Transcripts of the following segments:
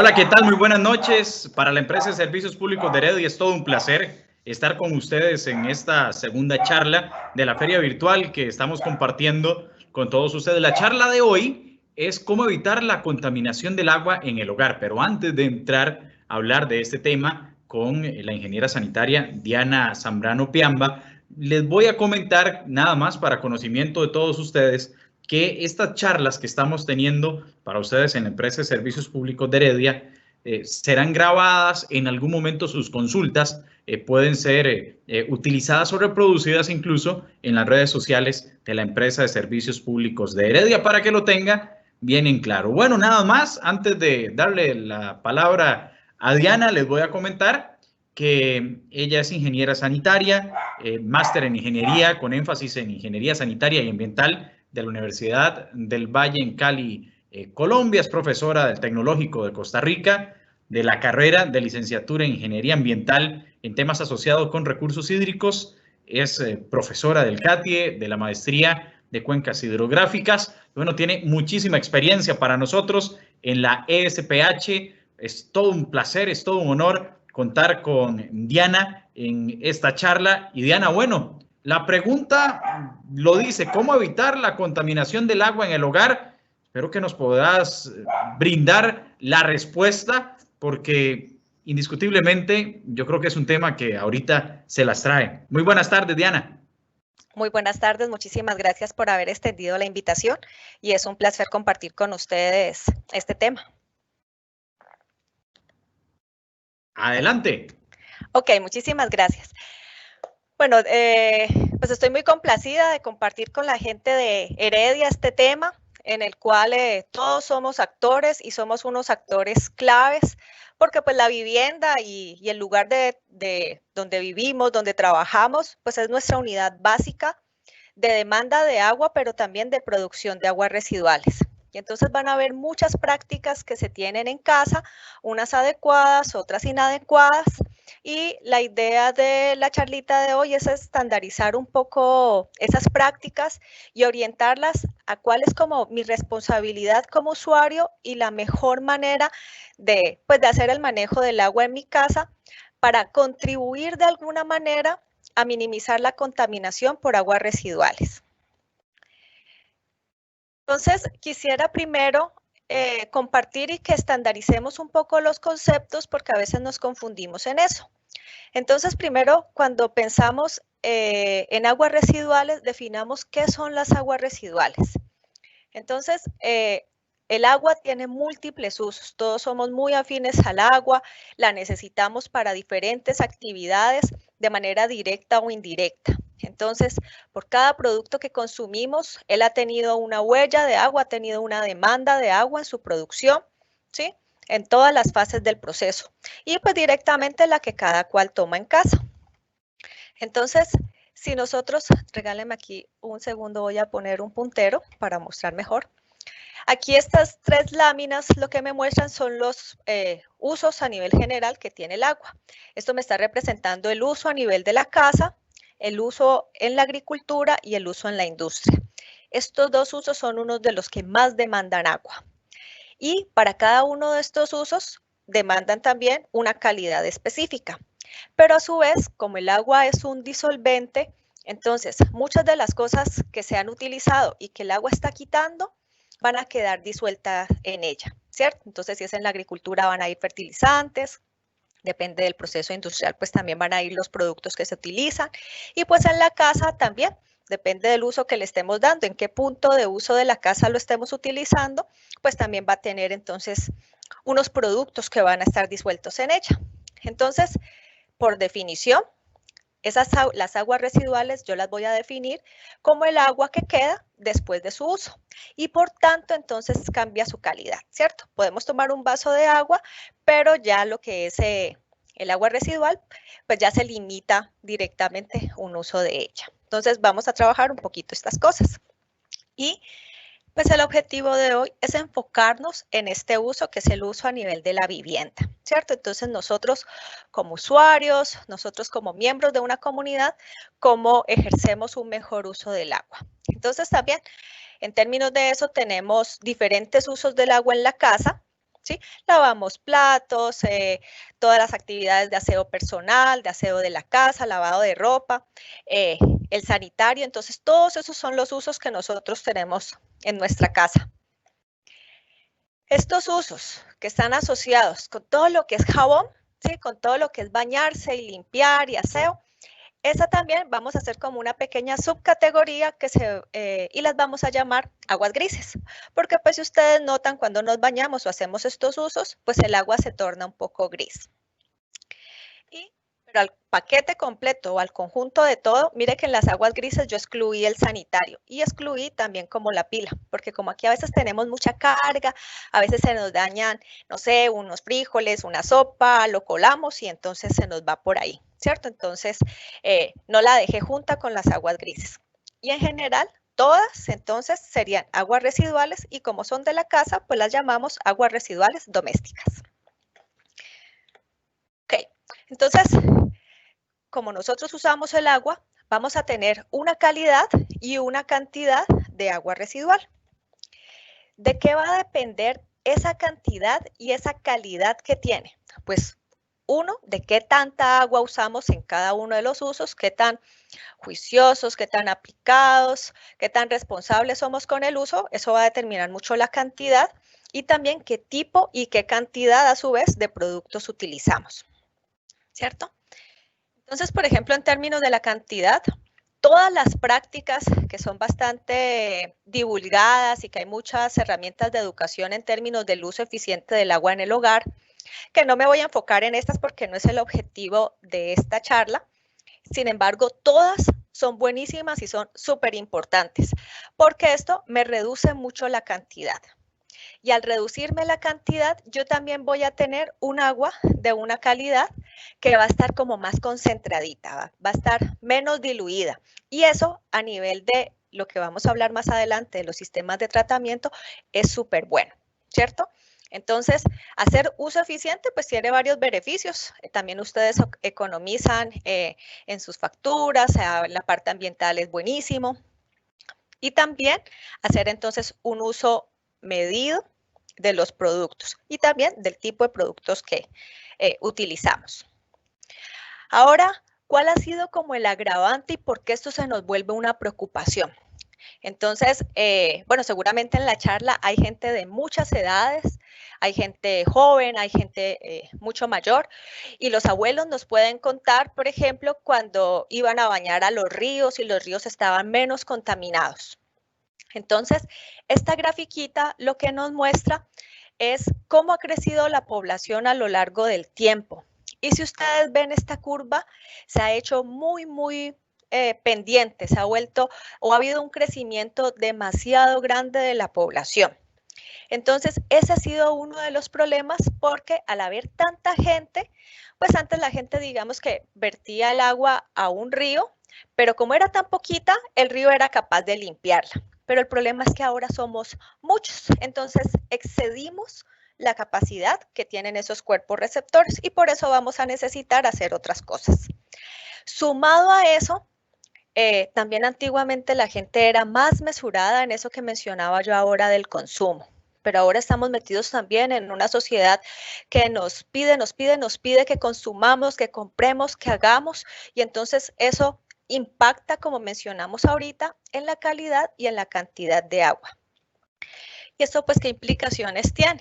Hola, ¿qué tal? Muy buenas noches. Para la empresa de Servicios Públicos de Heredia es todo un placer estar con ustedes en esta segunda charla de la feria virtual que estamos compartiendo con todos ustedes. La charla de hoy es cómo evitar la contaminación del agua en el hogar, pero antes de entrar a hablar de este tema con la ingeniera sanitaria Diana Zambrano Piamba, les voy a comentar nada más para conocimiento de todos ustedes que estas charlas que estamos teniendo para ustedes en la empresa de Servicios Públicos de Heredia serán grabadas, en algún momento sus consultas pueden ser utilizadas o reproducidas incluso en las redes sociales de la empresa de Servicios Públicos de Heredia para que lo tenga bien en claro. Bueno, nada más, antes de darle la palabra a Diana, les voy a comentar que ella es ingeniera sanitaria, máster en ingeniería con énfasis en ingeniería sanitaria y ambiental de la Universidad del Valle en Cali, Colombia. Es profesora del Tecnológico de Costa Rica, de la carrera de licenciatura en Ingeniería Ambiental en temas asociados con recursos hídricos. Es profesora del CATIE, de la maestría de cuencas hidrográficas. Bueno, tiene muchísima experiencia para nosotros en la ESPH. Es todo un placer, es todo un honor contar con Diana en esta charla. Y Diana, bueno, la pregunta lo dice, ¿cómo evitar la contaminación del agua en el hogar? Espero que nos podrás brindar la respuesta porque indiscutiblemente yo creo que es un tema que ahorita se las trae. Muy buenas tardes, Diana. Muy buenas tardes, muchísimas gracias por haber extendido la invitación y es un placer compartir con ustedes este tema. Adelante. Ok, muchísimas gracias. Bueno, pues estoy muy complacida de compartir con la gente de Heredia este tema en el cual todos somos actores y somos unos actores claves porque pues la vivienda y el lugar de donde vivimos, donde trabajamos, pues es nuestra unidad básica de demanda de agua, pero también de producción de aguas residuales. Y entonces van a haber muchas prácticas que se tienen en casa, unas adecuadas, otras inadecuadas. Y la idea de la charlita de hoy es estandarizar un poco esas prácticas y orientarlas a cuál es como mi responsabilidad como usuario y la mejor manera de, pues, de hacer el manejo del agua en mi casa para contribuir de alguna manera a minimizar la contaminación por aguas residuales. Entonces, quisiera primero compartir y que estandaricemos un poco los conceptos porque a veces nos confundimos en eso. Entonces, primero, cuando pensamos en aguas residuales, definamos qué son las aguas residuales. Entonces, el agua tiene múltiples usos, todos somos muy afines al agua, la necesitamos para diferentes actividades de manera directa o indirecta. Entonces, por cada producto que consumimos, él ha tenido una huella de agua, ha tenido una demanda de agua en su producción, ¿sí? En todas las fases del proceso y pues directamente la que cada cual toma en casa. Entonces, si nosotros, regálenme aquí un segundo, voy a poner un puntero para mostrar mejor. Aquí estas tres láminas lo que me muestran son los usos a nivel general que tiene el agua. Esto me está representando el uso a nivel de la casa, el uso en la agricultura y el uso en la industria. Estos dos usos son unos de los que más demandan agua. Y para cada uno de estos usos demandan también una calidad específica. Pero a su vez, como el agua es un disolvente, entonces muchas de las cosas que se han utilizado y que el agua está quitando van a quedar disueltas en ella, ¿cierto? Entonces, si es en la agricultura, van a ir fertilizantes, depende del proceso industrial, pues también van a ir los productos que se utilizan. Y pues en la casa también, depende del uso que le estemos dando, en qué punto de uso de la casa lo estemos utilizando, pues también va a tener entonces unos productos que van a estar disueltos en ella. Entonces, por definición, las aguas residuales yo las voy a definir como el agua que queda después de su uso y por tanto entonces cambia su calidad, ¿cierto? Podemos tomar un vaso de agua, pero ya lo que es el agua residual, pues ya se limita directamente un uso de ella. Entonces vamos a trabajar un poquito estas cosas. Y pues el objetivo de hoy es enfocarnos en este uso que es el uso a nivel de la vivienda, ¿cierto? Entonces nosotros como usuarios, nosotros como miembros de una comunidad, cómo ejercemos un mejor uso del agua. Entonces también en términos de eso tenemos diferentes usos del agua en la casa, ¿sí? Lavamos platos, todas las actividades de aseo personal, de aseo de la casa, lavado de ropa, el sanitario. Entonces, todos esos son los usos que nosotros tenemos en nuestra casa. Estos usos que están asociados con todo lo que es jabón, ¿sí? Con todo lo que es bañarse y limpiar y aseo, esa también vamos a hacer como una pequeña subcategoría y las vamos a llamar aguas grises, porque pues si ustedes notan cuando nos bañamos o hacemos estos usos, pues el agua se torna un poco gris. Pero al paquete completo o al conjunto de todo, mire que en las aguas grises yo excluí el sanitario y excluí también como la pila, porque como aquí a veces tenemos mucha carga, a veces se nos dañan, no sé, unos frijoles, una sopa, lo colamos y entonces se nos va por ahí, ¿cierto? Entonces no la dejé junta con las aguas grises. Y en general, todas entonces serían aguas residuales y como son de la casa, pues las llamamos aguas residuales domésticas. Ok, entonces como nosotros usamos el agua, vamos a tener una calidad y una cantidad de agua residual. ¿De qué va a depender esa cantidad y esa calidad que tiene? Pues uno, de qué tanta agua usamos en cada uno de los usos, qué tan juiciosos, qué tan aplicados, qué tan responsables somos con el uso, eso va a determinar mucho la cantidad y también qué tipo y qué cantidad a su vez de productos utilizamos, ¿cierto? Entonces, por ejemplo, en términos de la cantidad, todas las prácticas que son bastante divulgadas y que hay muchas herramientas de educación en términos del uso eficiente del agua en el hogar, que no me voy a enfocar en estas porque no es el objetivo de esta charla. Sin embargo, todas son buenísimas y son súper importantes porque esto me reduce mucho la cantidad. Y al reducirme la cantidad, yo también voy a tener un agua de una calidad que va a estar como más concentradita, va a estar menos diluida. Y eso a nivel de lo que vamos a hablar más adelante de los sistemas de tratamiento es súper bueno, ¿cierto? Entonces, hacer uso eficiente pues tiene varios beneficios. También ustedes economizan en sus facturas, la parte ambiental es buenísimo. Y también hacer entonces un uso medido de los productos y también del tipo de productos que utilizamos. Ahora, ¿cuál ha sido como el agravante y por qué esto se nos vuelve una preocupación? Entonces, bueno, seguramente en la charla hay gente de muchas edades, hay gente joven, hay gente mucho mayor y los abuelos nos pueden contar, por ejemplo, cuando iban a bañar a los ríos y los ríos estaban menos contaminados. Entonces, esta grafiquita lo que nos muestra es cómo ha crecido la población a lo largo del tiempo. Y si ustedes ven esta curva, se ha hecho muy pendiente, se ha vuelto o ha habido un crecimiento demasiado grande de la población. Entonces, ese ha sido uno de los problemas porque al haber tanta gente, pues antes la gente digamos que vertía el agua a un río, pero como era tan poquita, el río era capaz de limpiarla. Pero el problema es que ahora somos muchos, entonces excedimos la capacidad que tienen esos cuerpos receptores y por eso vamos a necesitar hacer otras cosas. Sumado a eso, también antiguamente la gente era más mesurada en eso que mencionaba yo ahora del consumo, pero ahora estamos metidos también en una sociedad que nos pide que consumamos, que compremos, que hagamos y entonces eso impacta, como mencionamos ahorita, en la calidad y en la cantidad de agua. ¿Y esto pues qué implicaciones tiene?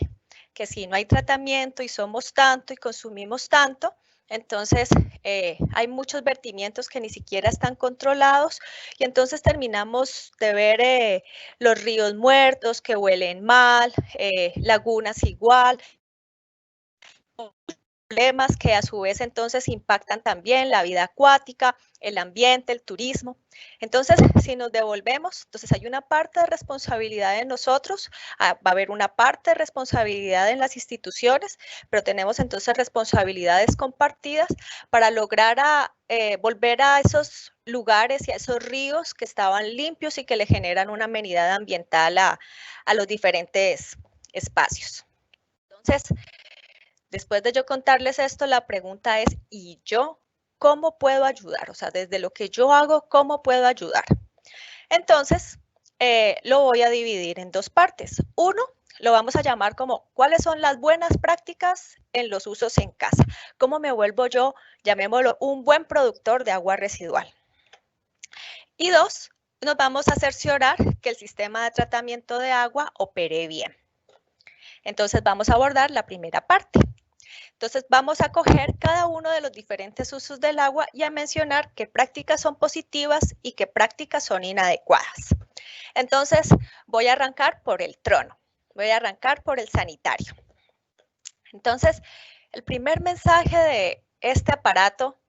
Que si no hay tratamiento y somos tanto y consumimos tanto, entonces hay muchos vertimientos que ni siquiera están controlados y entonces terminamos de ver los ríos muertos que huelen mal, lagunas igual, problemas que a su vez entonces impactan también la vida acuática, el ambiente, el turismo. Entonces, si nos devolvemos, entonces hay una parte de responsabilidad de nosotros, va a haber una parte de responsabilidad en las instituciones, pero tenemos entonces responsabilidades compartidas para lograr volver a esos lugares y a esos ríos que estaban limpios y que le generan una amenidad ambiental a los diferentes espacios. Entonces, después de yo contarles esto, la pregunta es, ¿y yo cómo puedo ayudar? O sea, desde lo que yo hago, ¿cómo puedo ayudar? Entonces, lo voy a dividir en dos partes. Uno, lo vamos a llamar como cuáles son las buenas prácticas en los usos en casa. ¿Cómo me vuelvo yo, llamémoslo, un buen productor de agua residual? Y 2, nos vamos a cerciorar que el sistema de tratamiento de agua opere bien. Entonces vamos a abordar la primera parte. Entonces vamos a coger cada uno de los diferentes usos del agua y a mencionar qué prácticas son positivas y qué prácticas son inadecuadas. Entonces voy a arrancar por el trono, voy a arrancar por el sanitario. Entonces el primer mensaje de este aparato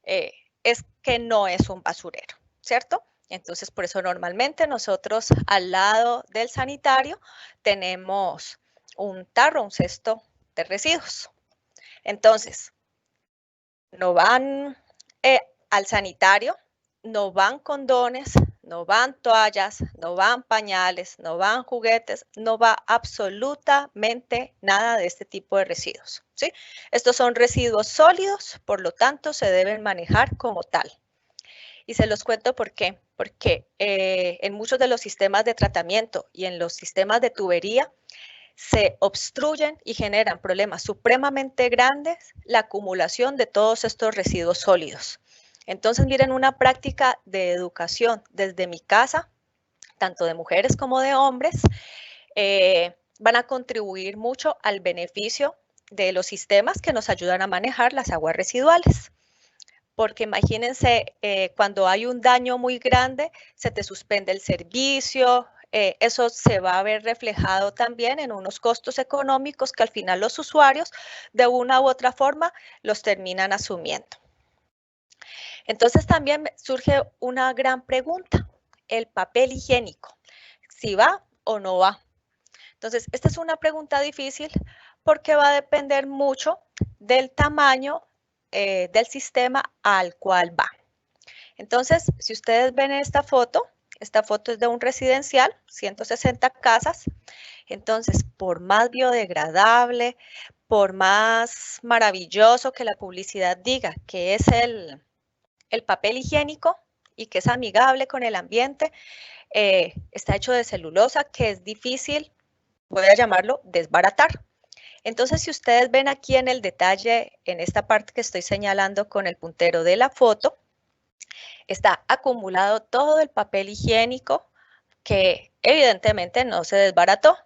es que no es un basurero, ¿cierto? Entonces por eso normalmente nosotros al lado del sanitario tenemos un tarro, un cesto de residuos. Entonces, no van al sanitario, no van condones, no van toallas, no van pañales, no van juguetes, no va absolutamente nada de este tipo de residuos, ¿sí? Estos son residuos sólidos, por lo tanto, se deben manejar como tal. Y se los cuento por qué. Porque en muchos de los sistemas de tratamiento y en los sistemas de tubería, se obstruyen y generan problemas supremamente grandes la acumulación de todos estos residuos sólidos. Entonces, miren, una práctica de educación desde mi casa, tanto de mujeres como de hombres, van a contribuir mucho al beneficio de los sistemas que nos ayudan a manejar las aguas residuales. Porque imagínense, cuando hay un daño muy grande, se te suspende el servicio, eso se va a ver reflejado también en unos costos económicos que al final los usuarios de una u otra forma los terminan asumiendo. Entonces también surge una gran pregunta, el papel higiénico, si va o no va. Entonces, esta es una pregunta difícil porque va a depender mucho del tamaño del sistema al cual va. Entonces, si ustedes ven esta foto es de un residencial, 160 casas. Entonces, por más biodegradable, por más maravilloso que la publicidad diga que es el papel higiénico y que es amigable con el ambiente, está hecho de celulosa, que es difícil, voy a llamarlo, desbaratar. Entonces, si ustedes ven aquí en el detalle, en esta parte que estoy señalando con el puntero de la foto, está acumulado todo el papel higiénico que evidentemente no se desbarató.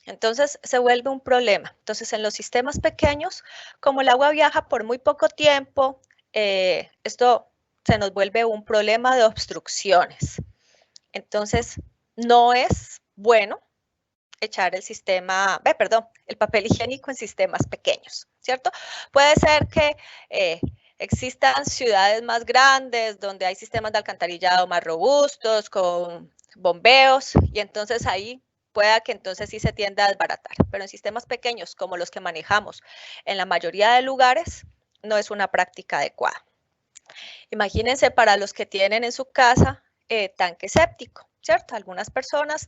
Entonces se vuelve un problema. Entonces en los sistemas pequeños, como el agua viaja por muy poco tiempo, esto se nos vuelve un problema de obstrucciones. Entonces no es bueno echar el papel higiénico en sistemas pequeños, ¿cierto? Puede ser que existan ciudades más grandes donde hay sistemas de alcantarillado más robustos, con bombeos, y entonces ahí pueda que entonces sí se tienda a desbaratar. Pero en sistemas pequeños como los que manejamos en la mayoría de lugares, no es una práctica adecuada. Imagínense para los que tienen en su casa tanque séptico, ¿cierto? Algunas personas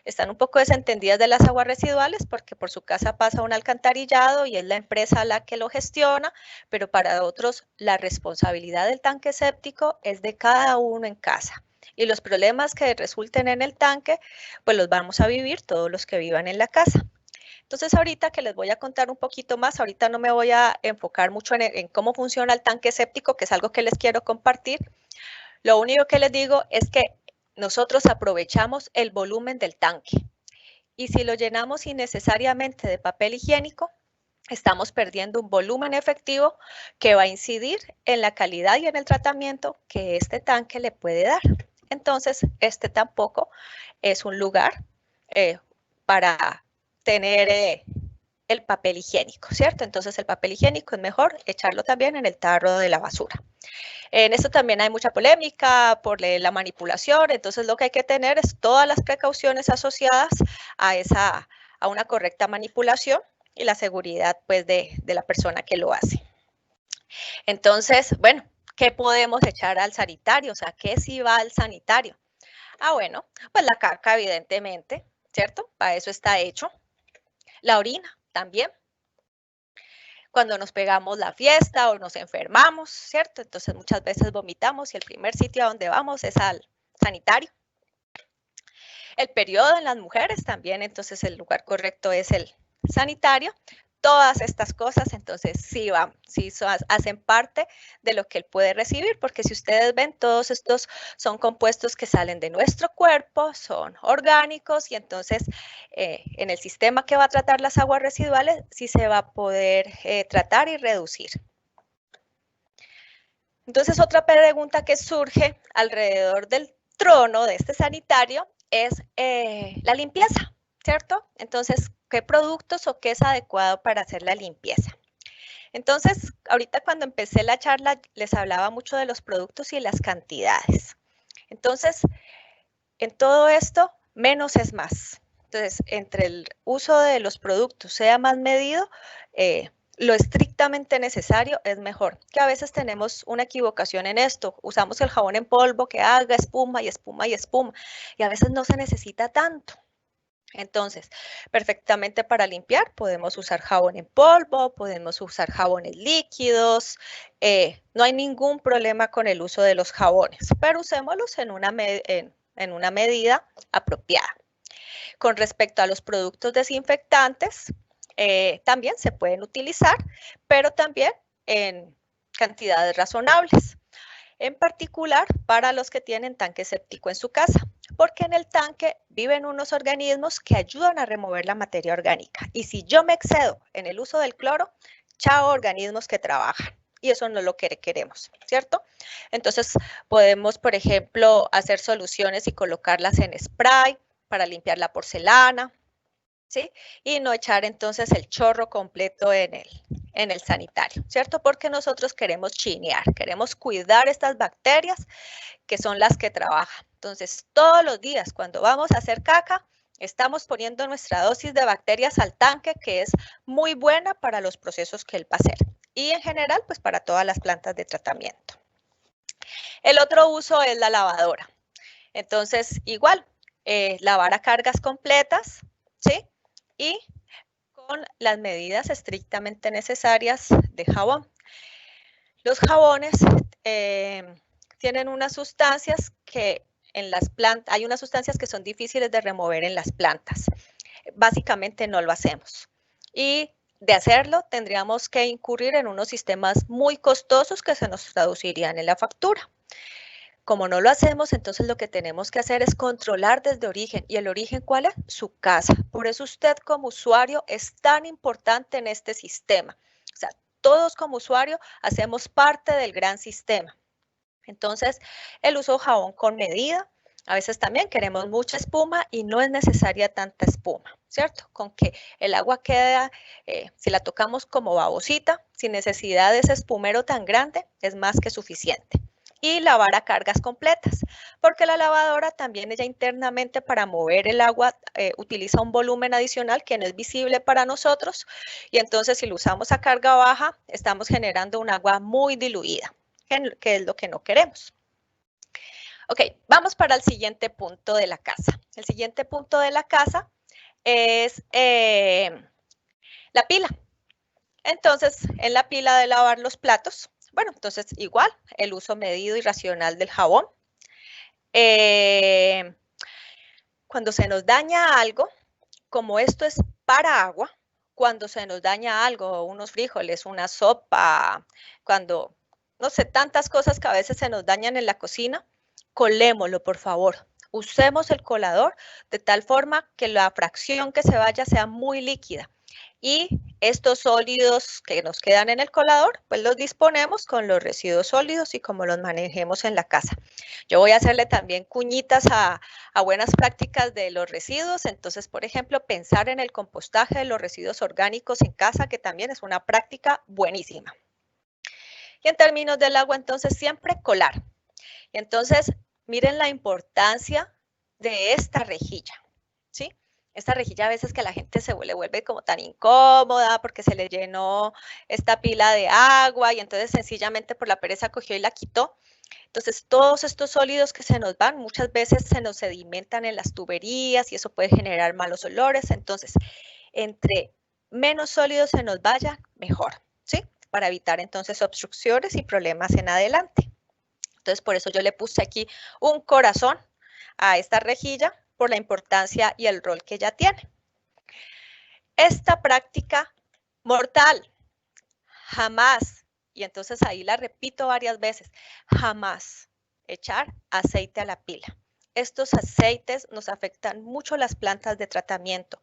están un poco desentendidas de las aguas residuales porque por su casa pasa un alcantarillado y es la empresa la que lo gestiona, pero para otros la responsabilidad del tanque séptico es de cada uno en casa. Y los problemas que resulten en el tanque, pues los vamos a vivir todos los que vivan en la casa. Entonces, ahorita que les voy a contar un poquito más, ahorita no me voy a enfocar mucho en cómo funciona el tanque séptico, que es algo que les quiero compartir. Lo único que les digo es que nosotros aprovechamos el volumen del tanque y si lo llenamos innecesariamente de papel higiénico, estamos perdiendo un volumen efectivo que va a incidir en la calidad y en el tratamiento que este tanque le puede dar. Entonces, este tampoco es un lugar para tener el papel higiénico, ¿cierto? Entonces, el papel higiénico es mejor echarlo también en el tarro de la basura. En esto también hay mucha polémica por la manipulación, entonces lo que hay que tener es todas las precauciones asociadas a una correcta manipulación y la seguridad pues de la persona que lo hace. Entonces, bueno, ¿qué podemos echar al sanitario? O sea, ¿qué sí va al sanitario? Ah, bueno, pues la caca evidentemente, ¿cierto? Para eso está hecho. La orina también. Cuando nos pegamos la fiesta o nos enfermamos, ¿cierto? Entonces muchas veces vomitamos y el primer sitio a donde vamos es al sanitario. El periodo en las mujeres también, entonces el lugar correcto es el sanitario. Todas estas cosas, entonces sí hacen parte de lo que él puede recibir, porque si ustedes ven, todos estos son compuestos que salen de nuestro cuerpo, son orgánicos y entonces en el sistema que va a tratar las aguas residuales sí se va a poder tratar y reducir. Entonces otra pregunta que surge alrededor del trono de este sanitario es la limpieza, ¿cierto? Entonces, ¿qué productos o qué es adecuado para hacer la limpieza? Entonces, ahorita cuando empecé la charla les hablaba mucho de los productos y las cantidades. Entonces, en todo esto, menos es más. Entonces, entre el uso de los productos sea más medido, lo estrictamente necesario es mejor, que a veces tenemos una equivocación en esto, usamos el jabón en polvo que haga espuma y espuma y espuma, y a veces no se necesita tanto. Entonces, perfectamente para limpiar podemos usar jabón en polvo, podemos usar jabones líquidos, no hay ningún problema con el uso de los jabones, pero usémoslos en una medida apropiada. Con respecto a los productos desinfectantes, también se pueden utilizar, pero también en cantidades razonables. En particular para los que tienen tanque séptico en su casa, porque en el tanque viven unos organismos que ayudan a remover la materia orgánica. Y si yo me excedo en el uso del cloro, chao organismos que trabajan. Y eso no es lo que queremos, ¿cierto? Entonces podemos, por ejemplo, hacer soluciones y colocarlas en spray para limpiar la porcelana, ¿sí? Y no echar entonces el chorro completo en el sanitario, ¿cierto? Porque nosotros queremos chinear, queremos cuidar estas bacterias que son las que trabajan. Entonces, todos los días cuando vamos a hacer caca, estamos poniendo nuestra dosis de bacterias al tanque, que es muy buena para los procesos que él va a hacer. Y en general, pues para todas las plantas de tratamiento. El otro uso es la lavadora. Entonces, igual, lavar a cargas completas, ¿sí? Y con las medidas estrictamente necesarias de jabón. Los jabones tienen unas sustancias que en las plantas, hay unas sustancias que son difíciles de remover en las plantas. Básicamente no lo hacemos. Y de hacerlo, tendríamos que incurrir en unos sistemas muy costosos que se nos traducirían en la factura. Como no lo hacemos, entonces lo que tenemos que hacer es controlar desde origen. ¿Y el origen cuál es? Su casa. Por eso usted como usuario es tan importante en este sistema. O sea, todos como usuario hacemos parte del gran sistema. Entonces, el uso de jabón con medida. A veces también queremos mucha espuma y no es necesaria tanta espuma, ¿cierto? Con que el agua queda, si la tocamos como babosita, sin necesidad de ese espumero tan grande, es más que suficiente. Y lavar a cargas completas, porque la lavadora también ella internamente para mover el agua utiliza un volumen adicional que no es visible para nosotros y entonces si lo usamos a carga baja estamos generando un agua muy diluida, que es lo que no queremos. Ok, vamos para el siguiente punto de la casa. El siguiente punto de la casa es la pila. Entonces, en la pila de lavar los platos, bueno, entonces igual, el uso medido y racional del jabón. Cuando se nos daña algo, como esto es para agua, cuando se nos daña algo, unos frijoles, una sopa, cuando, no sé, tantas cosas que a veces se nos dañan en la cocina, colémoslo, por favor. Usemos el colador de tal forma que la fracción que se vaya sea muy líquida. Y estos sólidos que nos quedan en el colador, pues los disponemos con los residuos sólidos y como los manejemos en la casa. Yo voy a hacerle también cuñitas a buenas prácticas de los residuos. Entonces, por ejemplo, pensar en el compostaje de los residuos orgánicos en casa, que también es una práctica buenísima. Y en términos del agua, entonces, siempre colar. Y entonces, miren la importancia de esta rejilla, ¿sí? Esta rejilla a veces que a la gente se le vuelve como tan incómoda porque se le llenó esta pila de agua y entonces sencillamente por la pereza cogió y la quitó. Entonces todos estos sólidos que se nos van muchas veces se nos sedimentan en las tuberías y eso puede generar malos olores. Entonces, entre menos sólidos se nos vayan, mejor, ¿sí? Para evitar entonces obstrucciones y problemas en adelante. Entonces por eso yo le puse aquí un corazón a esta rejilla, por la importancia y el rol que ella tiene. Esta práctica mortal, jamás, y entonces ahí la repito varias veces, jamás echar aceite a la pila. Estos aceites nos afectan mucho las plantas de tratamiento.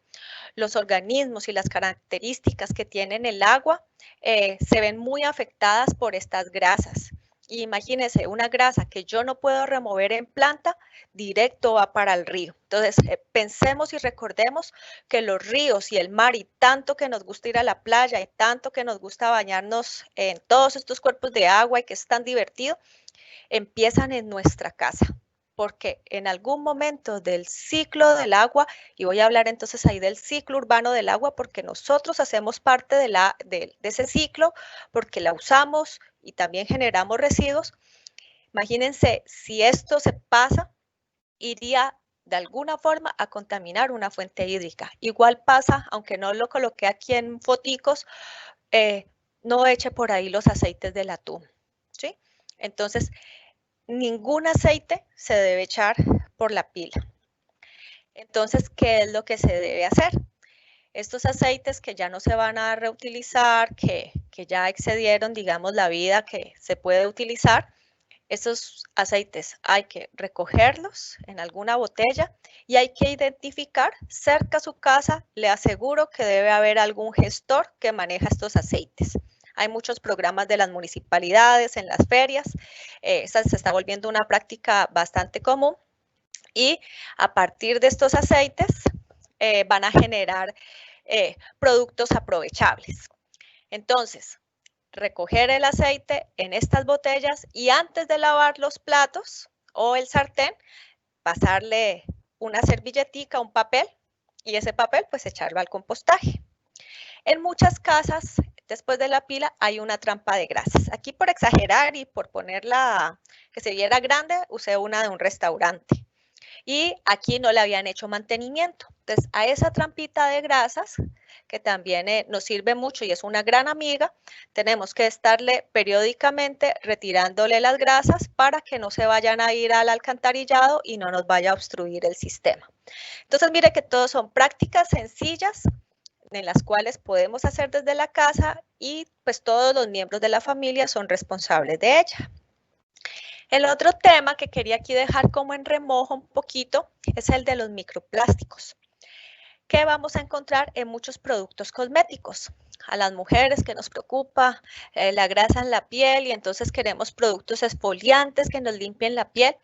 Los organismos y las características que tienen el agua se ven muy afectadas por estas grasas. Y imagínense, una grasa que yo no puedo remover en planta, directo va para el río. Entonces, pensemos y recordemos que los ríos y el mar, y tanto que nos gusta ir a la playa, y tanto que nos gusta bañarnos en todos estos cuerpos de agua y que es tan divertido, empiezan en nuestra casa. Porque en algún momento del ciclo del agua, y voy a hablar entonces ahí del ciclo urbano del agua, porque nosotros hacemos parte de ese ciclo, porque la usamos y también generamos residuos. Imagínense, si esto se pasa, iría de alguna forma a contaminar una fuente hídrica. Igual pasa, aunque no lo coloqué aquí en foticos, no eche por ahí los aceites del atún, ¿sí? Entonces, ningún aceite se debe echar por la pila. Entonces, ¿qué es lo que se debe hacer? Estos aceites que ya no se van a reutilizar, que ya excedieron, digamos, la vida que se puede utilizar, estos aceites hay que recogerlos en alguna botella y hay que identificar cerca a su casa. Le aseguro que debe haber algún gestor que maneja estos aceites. Hay muchos programas de las municipalidades, en las ferias. Esta se está volviendo una práctica bastante común. Y a partir de estos aceites van a generar productos aprovechables. Entonces, recoger el aceite en estas botellas y antes de lavar los platos o el sartén, pasarle una servilletica, un papel, y ese papel pues echarlo al compostaje. En muchas casas, después de la pila, hay una trampa de grasas. Aquí, por exagerar y por ponerla que se viera grande, usé una de un restaurante. Y aquí no le habían hecho mantenimiento. Entonces, a esa trampita de grasas, que también nos sirve mucho y es una gran amiga, tenemos que estarle periódicamente retirándole las grasas para que no se vayan a ir al alcantarillado y no nos vaya a obstruir el sistema. Entonces, mire que todos son prácticas sencillas en las cuales podemos hacer desde la casa y pues todos los miembros de la familia son responsables de ella. El otro tema que quería aquí dejar como en remojo un poquito es el de los microplásticos, que vamos a encontrar en muchos productos cosméticos. A las mujeres que nos preocupa la grasa en la piel y entonces queremos productos exfoliantes que nos limpien la piel.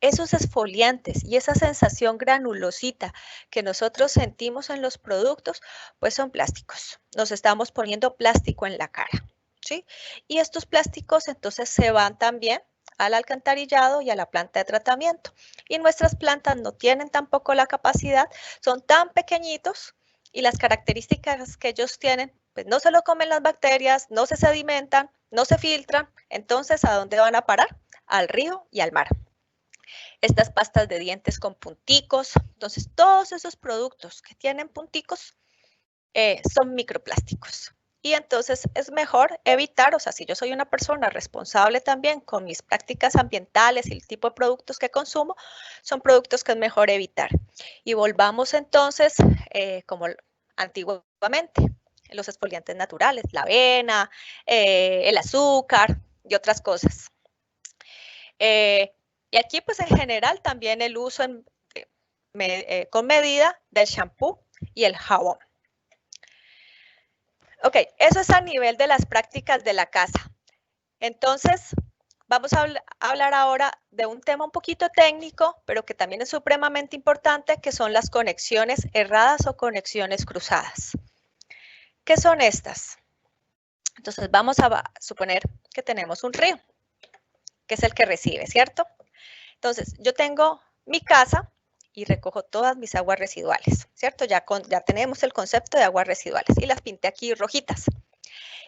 Esos exfoliantes y esa sensación granulosita que nosotros sentimos en los productos, pues son plásticos. Nos estamos poniendo plástico en la cara, ¿sí? Y estos plásticos entonces se van también al alcantarillado y a la planta de tratamiento. Y nuestras plantas no tienen tampoco la capacidad, son tan pequeñitos y las características que ellos tienen, pues no se lo comen las bacterias, no se sedimentan, no se filtran. Entonces, ¿a dónde van a parar? Al río y al mar. Estas pastas de dientes con punticos, entonces todos esos productos que tienen punticos son microplásticos. Y entonces es mejor evitar, o sea, si yo soy una persona responsable también con mis prácticas ambientales y el tipo de productos que consumo, son productos que es mejor evitar. Y volvamos entonces, como antiguamente, los exfoliantes naturales, la avena, el azúcar y otras cosas. Y aquí, pues en general, también el uso con medida del shampoo y el jabón. Ok, eso es a nivel de las prácticas de la casa. Entonces, vamos a hablar ahora de un tema un poquito técnico, pero que también es supremamente importante, que son las conexiones erradas o conexiones cruzadas. ¿Qué son estas? Entonces, vamos a suponer que tenemos un río, que es el que recibe, ¿cierto? Entonces, yo tengo mi casa y recojo todas mis aguas residuales, ¿cierto? Ya tenemos el concepto de aguas residuales y las pinté aquí rojitas.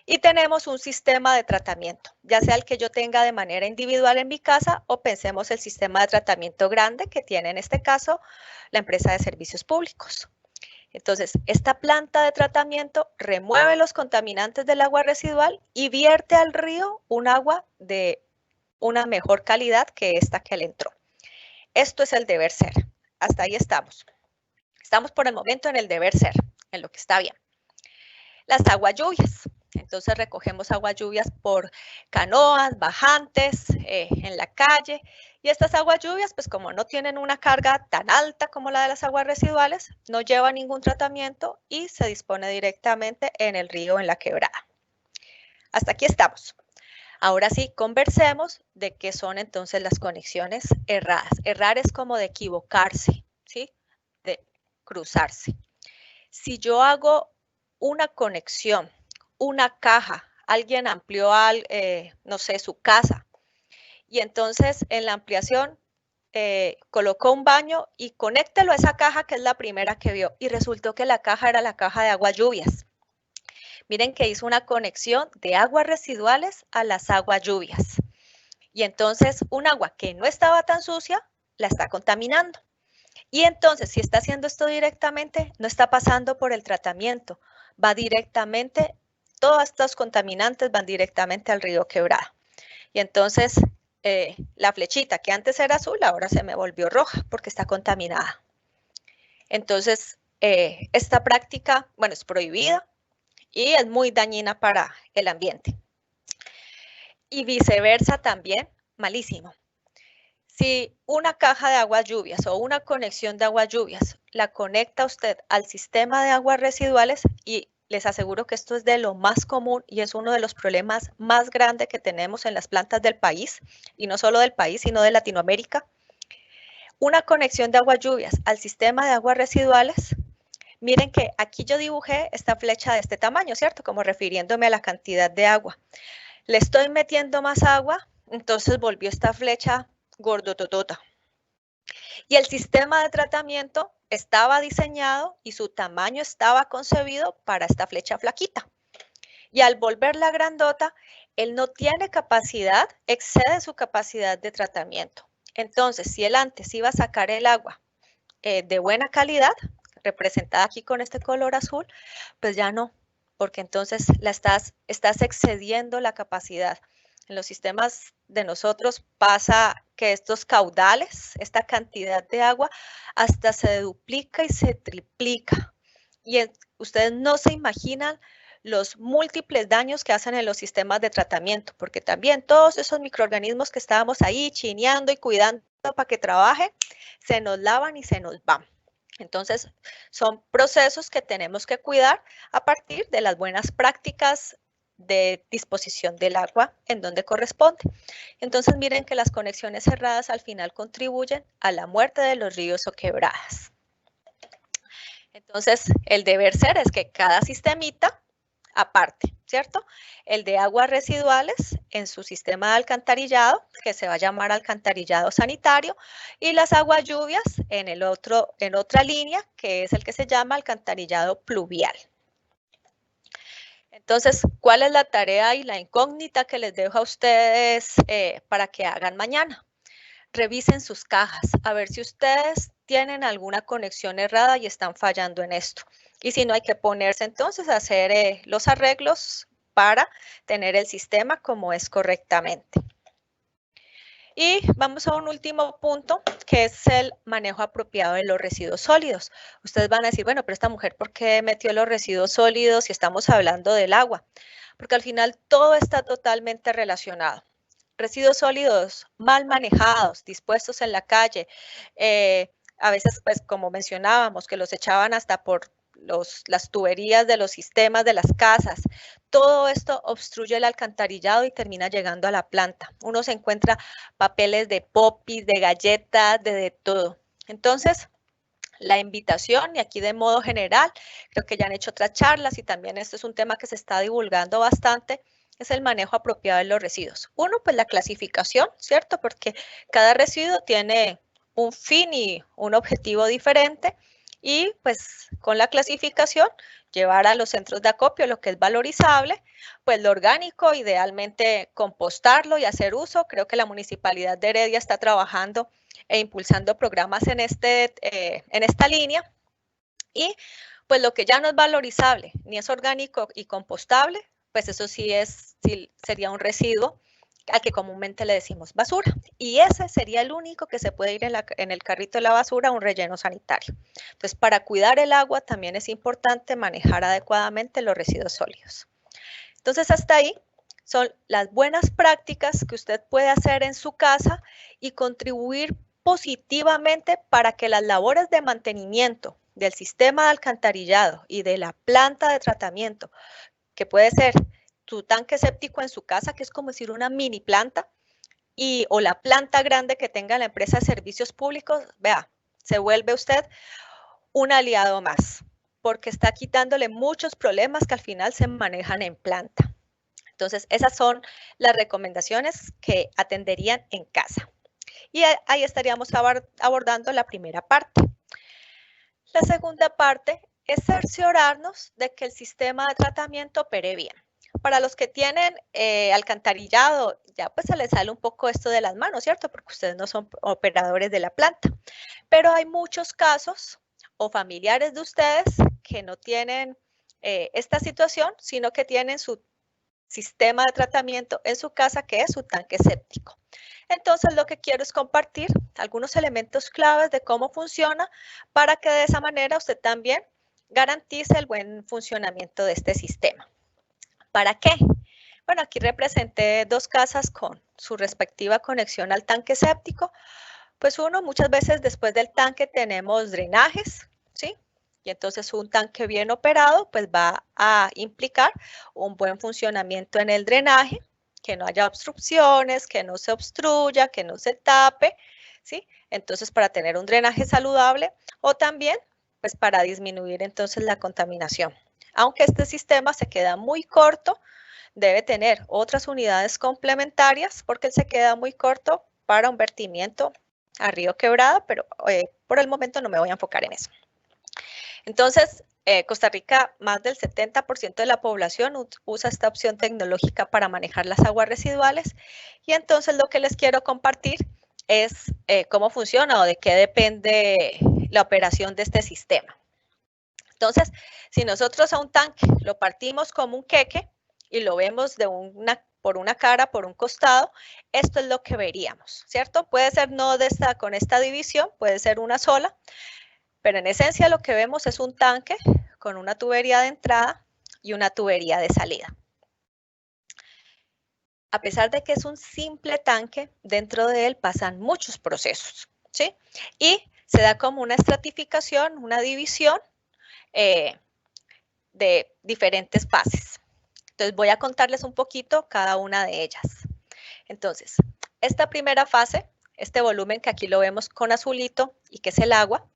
Y tenemos un sistema de tratamiento, ya sea el que yo tenga de manera individual en mi casa o pensemos el sistema de tratamiento grande que tiene en este caso la empresa de servicios públicos. Entonces, esta planta de tratamiento remueve los contaminantes del agua residual y vierte al río un agua de una mejor calidad que esta que le entró. Esto es el deber ser. hasta ahí estamos. Estamos por el momento en el deber ser, en lo que está bien. Las aguas lluvias. Entonces recogemos aguas lluvias por canoas, bajantes, en la calle. Y estas aguas lluvias, pues como no tienen una carga tan alta como la de las aguas residuales, no lleva ningún tratamiento y se dispone directamente en el río, en la quebrada. Hasta aquí estamos. Ahora sí, conversemos de qué son entonces las conexiones erradas. Errar es como de equivocarse, ¿sí? De cruzarse. Si yo hago una conexión, una caja, alguien amplió, no sé, su casa, y entonces en la ampliación colocó un baño y conéctelo a esa caja que es la primera que vio, y resultó que la caja era la caja de aguas lluvias. Miren que hizo una conexión de aguas residuales a las aguas lluvias. Y entonces un agua que no estaba tan sucia la está contaminando. Y entonces, si está haciendo esto directamente, no está pasando por el tratamiento, va directamente, todos estos contaminantes van directamente al río Quebrada. Y entonces, la flechita que antes era azul, ahora se me volvió roja porque está contaminada. Entonces, esta práctica, bueno, es prohibida y es muy dañina para el ambiente. Y viceversa también, malísimo. Si una caja de aguas lluvias o una conexión de aguas lluvias la conecta usted al sistema de aguas residuales, y les aseguro que esto es de lo más común y es uno de los problemas más grandes que tenemos en las plantas del país, y no solo del país, sino de Latinoamérica. Una conexión de aguas lluvias al sistema de aguas residuales, miren que aquí yo dibujé esta flecha de este tamaño, ¿cierto? Como refiriéndome a la cantidad de agua. Le estoy metiendo más agua, entonces volvió esta flecha gordototota. Y el sistema de tratamiento estaba diseñado y su tamaño estaba concebido para esta flecha flaquita. Y al volverla grandota, él no tiene capacidad, excede su capacidad de tratamiento. Entonces, si él antes iba a sacar el agua de buena calidad, representada aquí con este color azul, pues ya no, porque entonces estás excediendo la capacidad. En los sistemas de nosotros pasa que estos caudales, esta cantidad de agua, hasta se duplica y se triplica. Y ustedes no se imaginan los múltiples daños que hacen en los sistemas de tratamiento, porque también todos esos microorganismos que estábamos ahí chineando y cuidando para que trabaje, se nos lavan y se nos van. Entonces, son procesos que tenemos que cuidar a partir de las buenas prácticas de disposición del agua en donde corresponde. Entonces, miren que las conexiones cerradas al final contribuyen a la muerte de los ríos o quebradas. Entonces, el deber ser es que cada sistemita aparte, ¿cierto? El de aguas residuales en su sistema de alcantarillado, que se va a llamar alcantarillado sanitario, y las aguas lluvias en otra línea, que es el que se llama alcantarillado pluvial. Entonces, ¿cuál es la tarea y la incógnita que les dejo a ustedes para que hagan mañana? Revisen sus cajas, a ver si ustedes tienen alguna conexión errada y están fallando en esto. Y si no, hay que ponerse entonces a hacer los arreglos para tener el sistema como es correctamente. Y vamos a un último punto, que es el manejo apropiado de los residuos sólidos. Ustedes van a decir, bueno, pero esta mujer, ¿por qué metió los residuos sólidos si estamos hablando del agua? Porque al final todo está totalmente relacionado. Residuos sólidos mal manejados, dispuestos en la calle, a veces, pues como mencionábamos, que los echaban hasta por las tuberías de los sistemas de las casas. Todo esto obstruye el alcantarillado y termina llegando a la planta. Uno se encuentra papeles de popis, de galletas, de todo. Entonces, la invitación, y aquí de modo general, creo que ya han hecho otras charlas y también esto es un tema que se está divulgando bastante, es el manejo apropiado de los residuos. Uno, pues la clasificación, ¿cierto? Porque cada residuo tiene un fin y un objetivo diferente, y pues con la clasificación llevar a los centros de acopio lo que es valorizable, pues lo orgánico, idealmente compostarlo y hacer uso. Creo que la Municipalidad de Heredia está trabajando e impulsando programas en esta línea. Y pues lo que ya no es valorizable, ni es orgánico y compostable, pues eso sí sería un residuo al que comúnmente le decimos basura. Y ese sería el único que se puede ir en el carrito de la basura, un relleno sanitario. Entonces, para cuidar el agua también es importante manejar adecuadamente los residuos sólidos. Entonces, hasta ahí son las buenas prácticas que usted puede hacer en su casa y contribuir positivamente para que las labores de mantenimiento del sistema de alcantarillado y de la planta de tratamiento, que puede ser tu tanque séptico en su casa, que es como decir una mini planta, o la planta grande que tenga la empresa de servicios públicos, vea, se vuelve usted un aliado más, porque está quitándole muchos problemas que al final se manejan en planta. Entonces, esas son las recomendaciones que atenderían en casa. Y ahí estaríamos abordando la primera parte. La segunda parte es cerciorarnos de que el sistema de tratamiento opere bien. Para los que tienen alcantarillado, ya pues se les sale un poco esto de las manos, ¿cierto? Porque ustedes no son operadores de la planta. Pero hay muchos casos o familiares de ustedes que no tienen esta situación, sino que tienen su sistema de tratamiento en su casa, que es su tanque séptico. Entonces, lo que quiero es compartir algunos elementos claves de cómo funciona para que de esa manera usted también garantice el buen funcionamiento de este sistema. ¿Para qué? Bueno, aquí representé dos casas con su respectiva conexión al tanque séptico. Pues uno, muchas veces después del tanque tenemos drenajes, ¿sí? Y entonces un tanque bien operado pues va a implicar un buen funcionamiento en el drenaje, que no haya obstrucciones, que no se obstruya, que no se tape, ¿sí? Entonces para tener un drenaje saludable o también pues para disminuir entonces la contaminación. Aunque este sistema se queda muy corto, debe tener otras unidades complementarias porque él se queda muy corto para un vertimiento a río Quebrada, pero por el momento no me voy a enfocar en eso. Entonces, Costa Rica, más del 70% de la población usa esta opción tecnológica para manejar las aguas residuales y entonces lo que les quiero compartir es cómo funciona o de qué depende la operación de este sistema. Entonces, si nosotros a un tanque lo partimos como un queque y lo vemos por una cara, por un costado, esto es lo que veríamos, ¿cierto? Puede ser no con esta división, puede ser una sola, pero en esencia lo que vemos es un tanque con una tubería de entrada y una tubería de salida. A pesar de que es un simple tanque, dentro de él pasan muchos procesos, ¿sí? Y se da como una estratificación, una división de diferentes fases. Entonces voy a contarles un poquito cada una de ellas. Entonces, esta primera fase, este volumen que aquí lo vemos con azulito y que es el agua,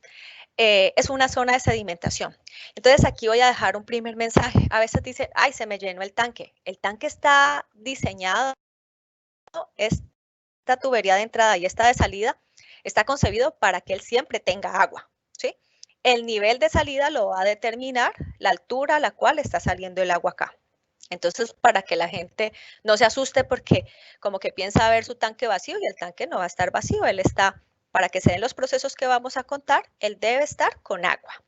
es una zona de sedimentación. Entonces aquí voy a dejar un primer mensaje. A veces dicen, ay, se me llenó el tanque. El tanque está diseñado, esta tubería de entrada y esta de salida está concebido para que él siempre tenga agua, ¿sí? El nivel de salida lo va a determinar la altura a la cual está saliendo el agua acá. Entonces, para que la gente no se asuste porque como que piensa ver su tanque vacío y el tanque no va a estar vacío, él está, para que se den los procesos que vamos a contar, él debe estar con agua.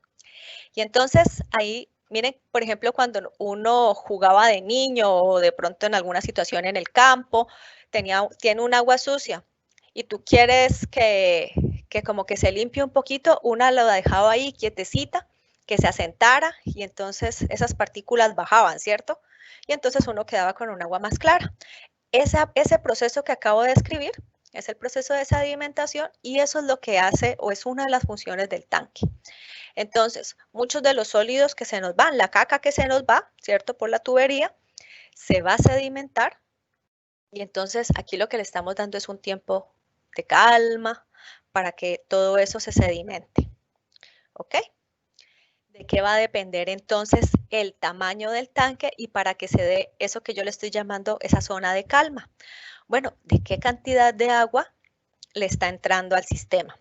Y entonces ahí, miren, por ejemplo, cuando uno jugaba de niño o de pronto en alguna situación en el campo, tiene un agua sucia y tú quieres que como que se limpie un poquito, una lo dejaba ahí quietecita, que se asentara y entonces esas partículas bajaban, ¿cierto? Y entonces uno quedaba con un agua más clara. Ese proceso que acabo de describir es el proceso de sedimentación y eso es lo que hace o es una de las funciones del tanque. Entonces, muchos de los sólidos que se nos van, la caca que se nos va, ¿cierto? Por la tubería, se va a sedimentar y entonces aquí lo que le estamos dando es un tiempo de calma para que todo eso se sedimente. ¿Ok? ¿De qué va a depender entonces el tamaño del tanque y para que se dé eso que yo le estoy llamando esa zona de calma? Bueno, ¿de qué cantidad de agua le está entrando al sistema?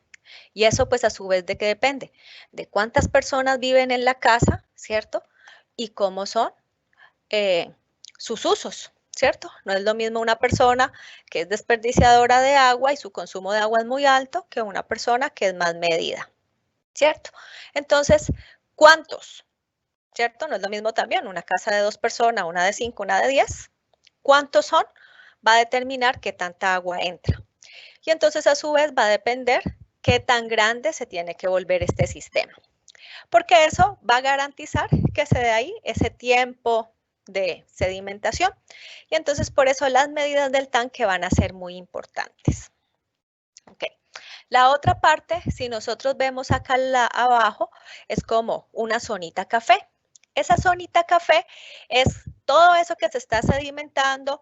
Y eso pues a su vez de qué depende, de cuántas personas viven en la casa, ¿cierto? Y cómo son sus usos, ¿cierto? No es lo mismo una persona que es desperdiciadora de agua y su consumo de agua es muy alto que una persona que es más medida, ¿cierto? Entonces, ¿cuántos? ¿Cierto? No es lo mismo también una casa de 2 personas, una de 5, una de 10. ¿Cuántos son? va a determinar qué tanta agua entra. Y entonces a su vez va a depender qué tan grande se tiene que volver este sistema. Porque eso va a garantizar que se dé ahí ese tiempo de sedimentación. Y entonces por eso las medidas del tanque van a ser muy importantes. Okay. La otra parte, si nosotros vemos acá abajo, es como una zonita café. Esa zonita café es todo eso que se está sedimentando,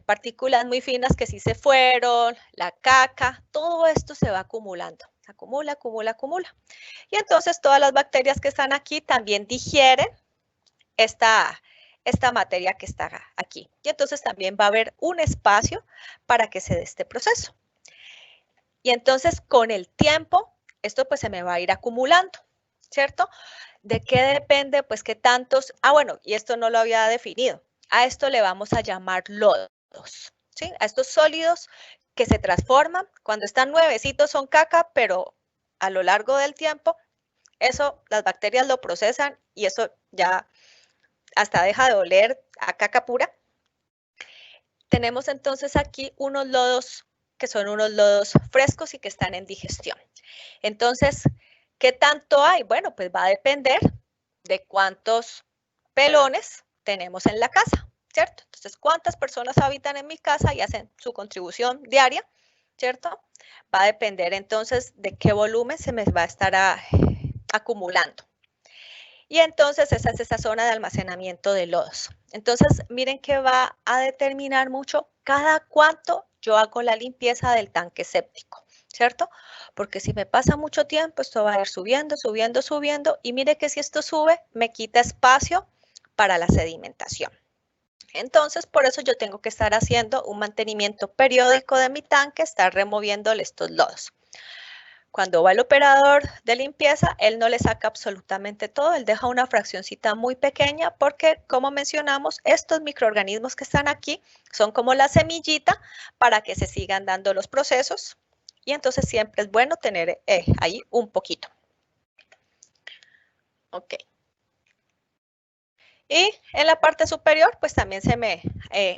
partículas muy finas que sí se fueron, la caca, todo esto se va acumulando. Acumula, acumula, acumula. Y entonces todas las bacterias que están aquí también digieren esta materia que está aquí. Y entonces también va a haber un espacio para que se dé este proceso. Y entonces con el tiempo, esto pues se me va a ir acumulando, ¿cierto? ¿De qué depende? Pues qué tantos, bueno, y esto no lo había definido. A esto le vamos a llamar lodos, ¿sí? A estos sólidos que se transforman, cuando están nuevecitos son caca, pero a lo largo del tiempo, eso las bacterias lo procesan y eso ya hasta deja de oler a caca pura. Tenemos entonces aquí unos lodos que son unos lodos frescos y que están en digestión. Entonces, ¿qué tanto hay? Bueno, pues va a depender de cuántos pelones tenemos en la casa, ¿cierto? Entonces, ¿cuántas personas habitan en mi casa y hacen su contribución diaria, ¿cierto? Va a depender entonces de qué volumen se me va a estar acumulando. Y entonces esa es esa zona de almacenamiento de lodos. Entonces, miren que va a determinar mucho cada cuánto yo hago la limpieza del tanque séptico, ¿cierto? Porque si me pasa mucho tiempo, esto va a ir subiendo, subiendo, subiendo, y mire que si esto sube, me quita espacio para la sedimentación. Entonces, por eso yo tengo que estar haciendo un mantenimiento periódico de mi tanque, estar removiéndole estos lodos. Cuando va el operador de limpieza, él no le saca absolutamente todo, él deja una fraccioncita muy pequeña porque, como mencionamos, estos microorganismos que están aquí son como la semillita para que se sigan dando los procesos y entonces siempre es bueno tener ahí un poquito. Ok. Y en la parte superior, pues también se me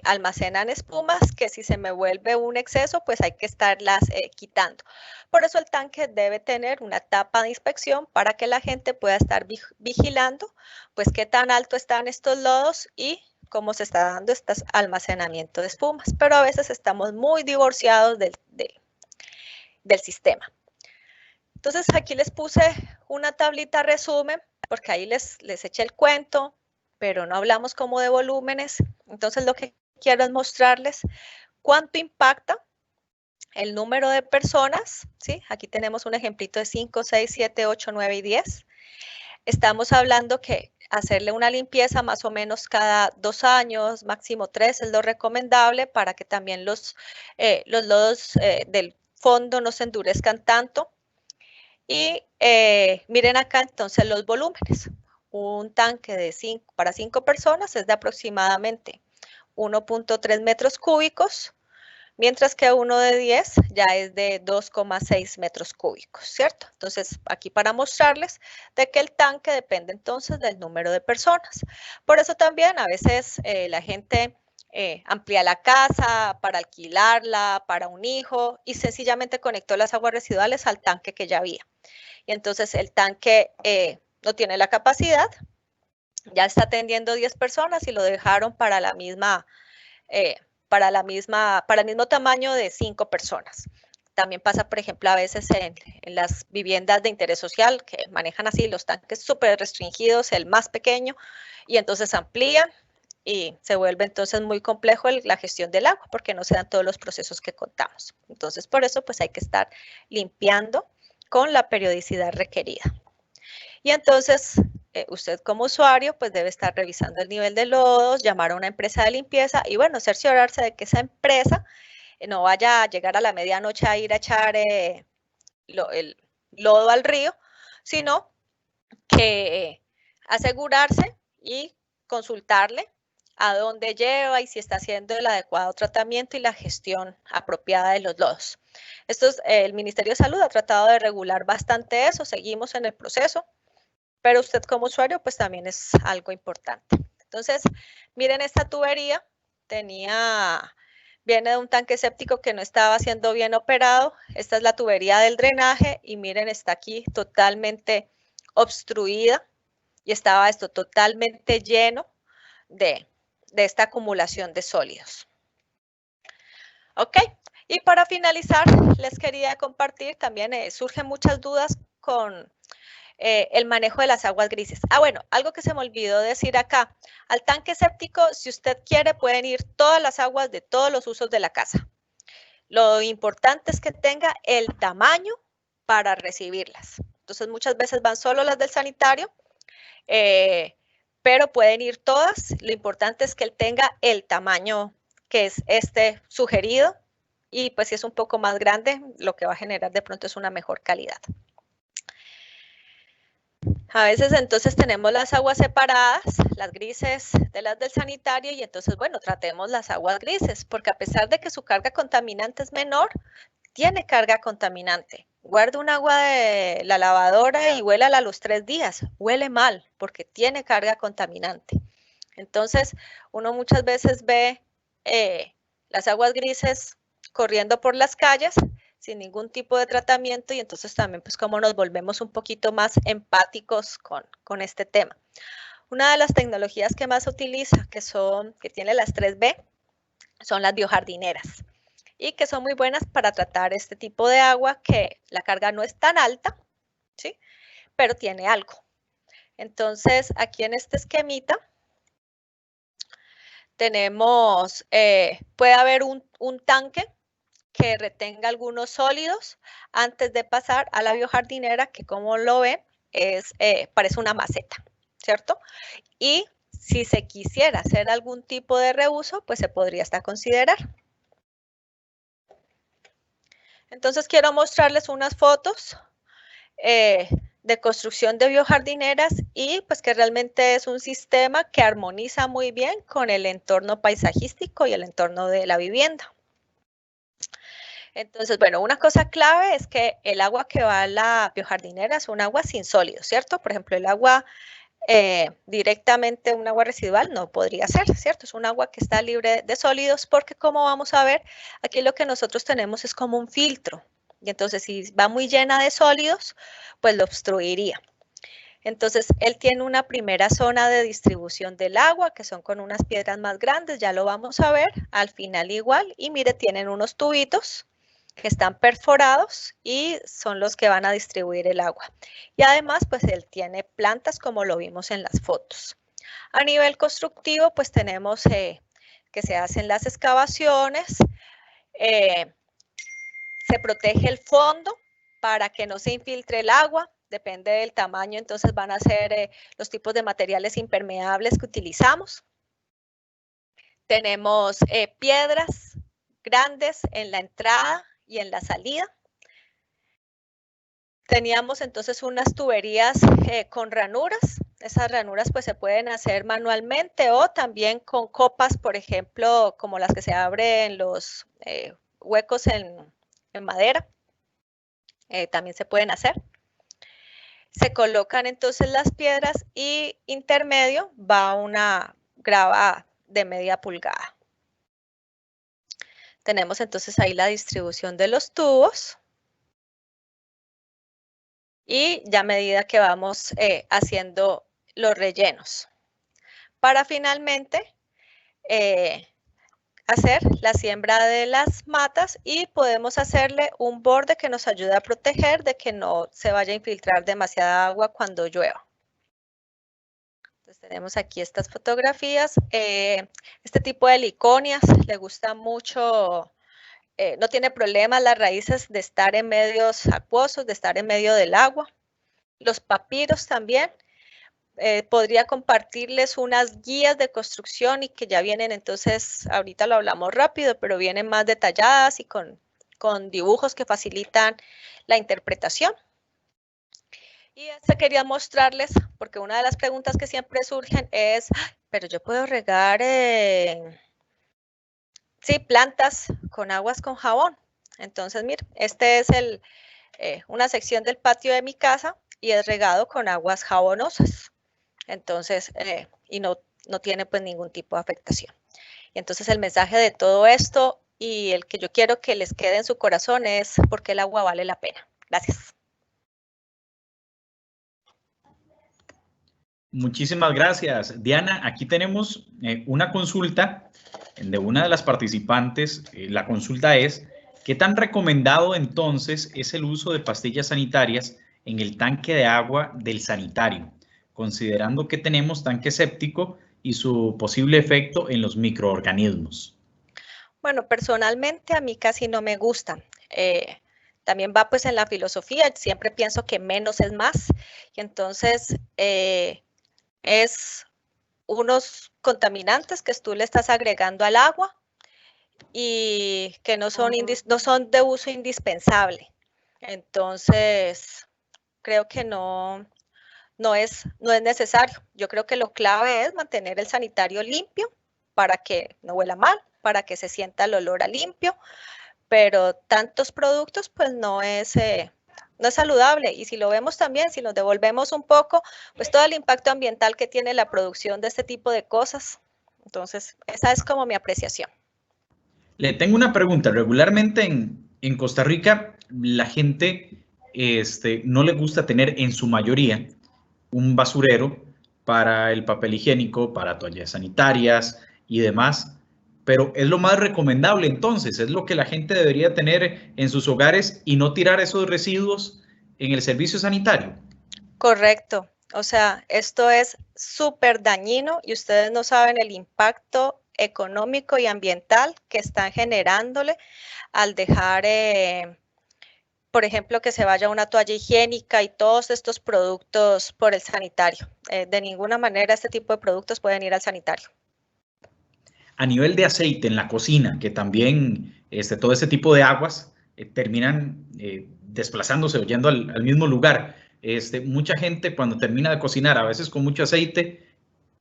almacenan espumas que si se me vuelve un exceso, pues hay que estarlas quitando. Por eso el tanque debe tener una tapa de inspección para que la gente pueda estar vigilando, pues qué tan alto están estos lodos y cómo se está dando este almacenamiento de espumas. Pero a veces estamos muy divorciados del sistema. Entonces aquí les puse una tablita resumen, porque ahí les eché el cuento, pero no hablamos como de volúmenes. Entonces lo que quiero es mostrarles cuánto impacta el número de personas, ¿sí? Aquí tenemos un ejemplito de 5, 6, 7, 8, 9 y 10. Estamos hablando que hacerle una limpieza más o menos cada 2 años, máximo 3 es lo recomendable para que también los lodos del fondo no se endurezcan tanto. Y miren acá entonces los volúmenes. Un tanque de para 5 personas es de aproximadamente 1.3 metros cúbicos, mientras que uno de 10 ya es de 2,6 metros cúbicos, ¿cierto? Entonces, aquí para mostrarles de que el tanque depende entonces del número de personas. Por eso también a veces la gente amplía la casa para alquilarla, para un hijo, y sencillamente conectó las aguas residuales al tanque que ya había. Y entonces el tanque no tiene la capacidad, ya está atendiendo 10 personas y lo dejaron para la misma, para el mismo tamaño de 5 personas. También pasa, por ejemplo, a veces en las viviendas de interés social que manejan así los tanques súper restringidos, el más pequeño, y entonces amplían y se vuelve entonces muy complejo la gestión del agua porque no se dan todos los procesos que contamos. Entonces, por eso pues hay que estar limpiando con la periodicidad requerida. Y entonces, usted como usuario, pues debe estar revisando el nivel de lodos, llamar a una empresa de limpieza y, bueno, cerciorarse de que esa empresa no vaya a llegar a la medianoche a ir a echar el lodo al río, sino que asegurarse y consultarle a dónde lleva y si está haciendo el adecuado tratamiento y la gestión apropiada de los lodos. El Ministerio de Salud ha tratado de regular bastante eso, seguimos en el proceso, pero usted como usuario pues también es algo importante. Entonces, miren esta tubería, tenía viene de un tanque séptico que no estaba siendo bien operado. Esta es la tubería del drenaje y miren, está aquí totalmente obstruida y estaba esto totalmente lleno de esta acumulación de sólidos. Ok, y para finalizar, les quería compartir, también surgen muchas dudas con el manejo de las aguas grises. Bueno, algo que se me olvidó decir acá, al tanque séptico, si usted quiere, pueden ir todas las aguas de todos los usos de la casa. Lo importante es que tenga el tamaño para recibirlas. Entonces, muchas veces van solo las del sanitario, pero pueden ir todas. Lo importante es que él tenga el tamaño que es este sugerido, y pues si es un poco más grande, lo que va a generar de pronto es una mejor calidad. A veces entonces tenemos las aguas separadas, las grises de las del sanitario, y entonces, bueno, tratemos las aguas grises, porque a pesar de que su carga contaminante es menor, tiene carga contaminante. Guarda un agua de la lavadora y huélala a los 3 días. Huele mal porque tiene carga contaminante. Entonces, uno muchas veces ve las aguas grises corriendo por las calles sin ningún tipo de tratamiento, y entonces también pues como nos volvemos un poquito más empáticos con este tema. Una de las tecnologías que más se utiliza, que tiene las 3B, son las biojardineras, y que son muy buenas para tratar este tipo de agua, que la carga no es tan alta, ¿sí? Pero tiene algo. Entonces, aquí en este esquemita tenemos, puede haber un tanque que retenga algunos sólidos antes de pasar a la biojardinera, que como lo ven, parece una maceta, ¿cierto? Y si se quisiera hacer algún tipo de reuso, pues se podría hasta considerar. Entonces quiero mostrarles unas fotos de construcción de biojardineras, y pues que realmente es un sistema que armoniza muy bien con el entorno paisajístico y el entorno de la vivienda. Entonces, bueno, una cosa clave es que el agua que va a la biojardinera es un agua sin sólidos, ¿cierto? Por ejemplo, el agua directamente, un agua residual, no podría ser, ¿cierto? Es un agua que está libre de sólidos, porque como vamos a ver, aquí lo que nosotros tenemos es como un filtro. Y entonces, si va muy llena de sólidos, pues lo obstruiría. Entonces, él tiene una primera zona de distribución del agua, que son con unas piedras más grandes, ya lo vamos a ver, al final igual, y mire, tienen unos tubitos que están perforados y son los que van a distribuir el agua. Y además, pues él tiene plantas, como lo vimos en las fotos. A nivel constructivo, pues tenemos que se hacen las excavaciones, se protege el fondo para que no se infiltre el agua, depende del tamaño, entonces van a ser los tipos de materiales impermeables que utilizamos. Tenemos piedras grandes en la entrada y en la salida. Teníamos entonces unas tuberías con ranuras. Esas ranuras pues se pueden hacer manualmente o también con copas, por ejemplo, como las que se abren los huecos en madera. También se pueden hacer. Se colocan entonces las piedras y intermedio va una grava de media pulgada. Tenemos entonces ahí la distribución de los tubos. Y ya a medida que vamos haciendo los rellenos. Para finalmente hacer la siembra de las matas, y podemos hacerle un borde que nos ayude a proteger de que no se vaya a infiltrar demasiada agua cuando llueva. Entonces tenemos aquí estas fotografías. Este tipo de heliconias le gusta mucho, no tiene problema las raíces de estar en medios acuosos, de estar en medio del agua. Los papiros también. Podría compartirles unas guías de construcción, y que ya vienen, entonces ahorita lo hablamos rápido, pero vienen más detalladas y con dibujos que facilitan la interpretación. Y quería mostrarles, porque una de las preguntas que siempre surgen es, pero yo puedo regar sí, plantas con aguas con jabón. Entonces, mire, este es una sección del patio de mi casa y es regado con aguas jabonosas. Entonces, y no tiene pues ningún tipo de afectación. Y entonces el mensaje de todo esto, y el que yo quiero que les quede en su corazón es por qué el agua vale la pena. Gracias. Muchísimas gracias, Diana. Aquí tenemos una consulta de una de las participantes. La consulta es, ¿qué tan recomendado entonces es el uso de pastillas sanitarias en el tanque de agua del sanitario, considerando que tenemos tanque séptico y su posible efecto en los microorganismos? Bueno, personalmente a mí casi no me gusta. También va pues en la filosofía, siempre pienso que menos es más, y entonces es unos contaminantes que tú le estás agregando al agua y que no son de uso indispensable. Entonces, creo que no es necesario. Yo creo que lo clave es mantener el sanitario limpio para que no huela mal, para que se sienta el olor a limpio, pero tantos productos pues no es saludable. Y si lo vemos también, si nos devolvemos un poco, pues todo el impacto ambiental que tiene la producción de este tipo de cosas. Entonces, esa es como mi apreciación. Le tengo una pregunta. Regularmente en Costa Rica la gente no le gusta tener en su mayoría un basurero para el papel higiénico, para toallas sanitarias y demás, pero es lo más recomendable entonces, es lo que la gente debería tener en sus hogares y no tirar esos residuos en el servicio sanitario. Correcto. O sea, esto es súper dañino y ustedes no saben el impacto económico y ambiental que están generándole al dejar, por ejemplo, que se vaya una toalla higiénica y todos estos productos por el sanitario. De ninguna manera este tipo de productos pueden ir al sanitario. A nivel de aceite en la cocina, que también todo ese tipo de aguas terminan desplazándose o yendo al mismo lugar. Mucha gente cuando termina de cocinar, a veces con mucho aceite,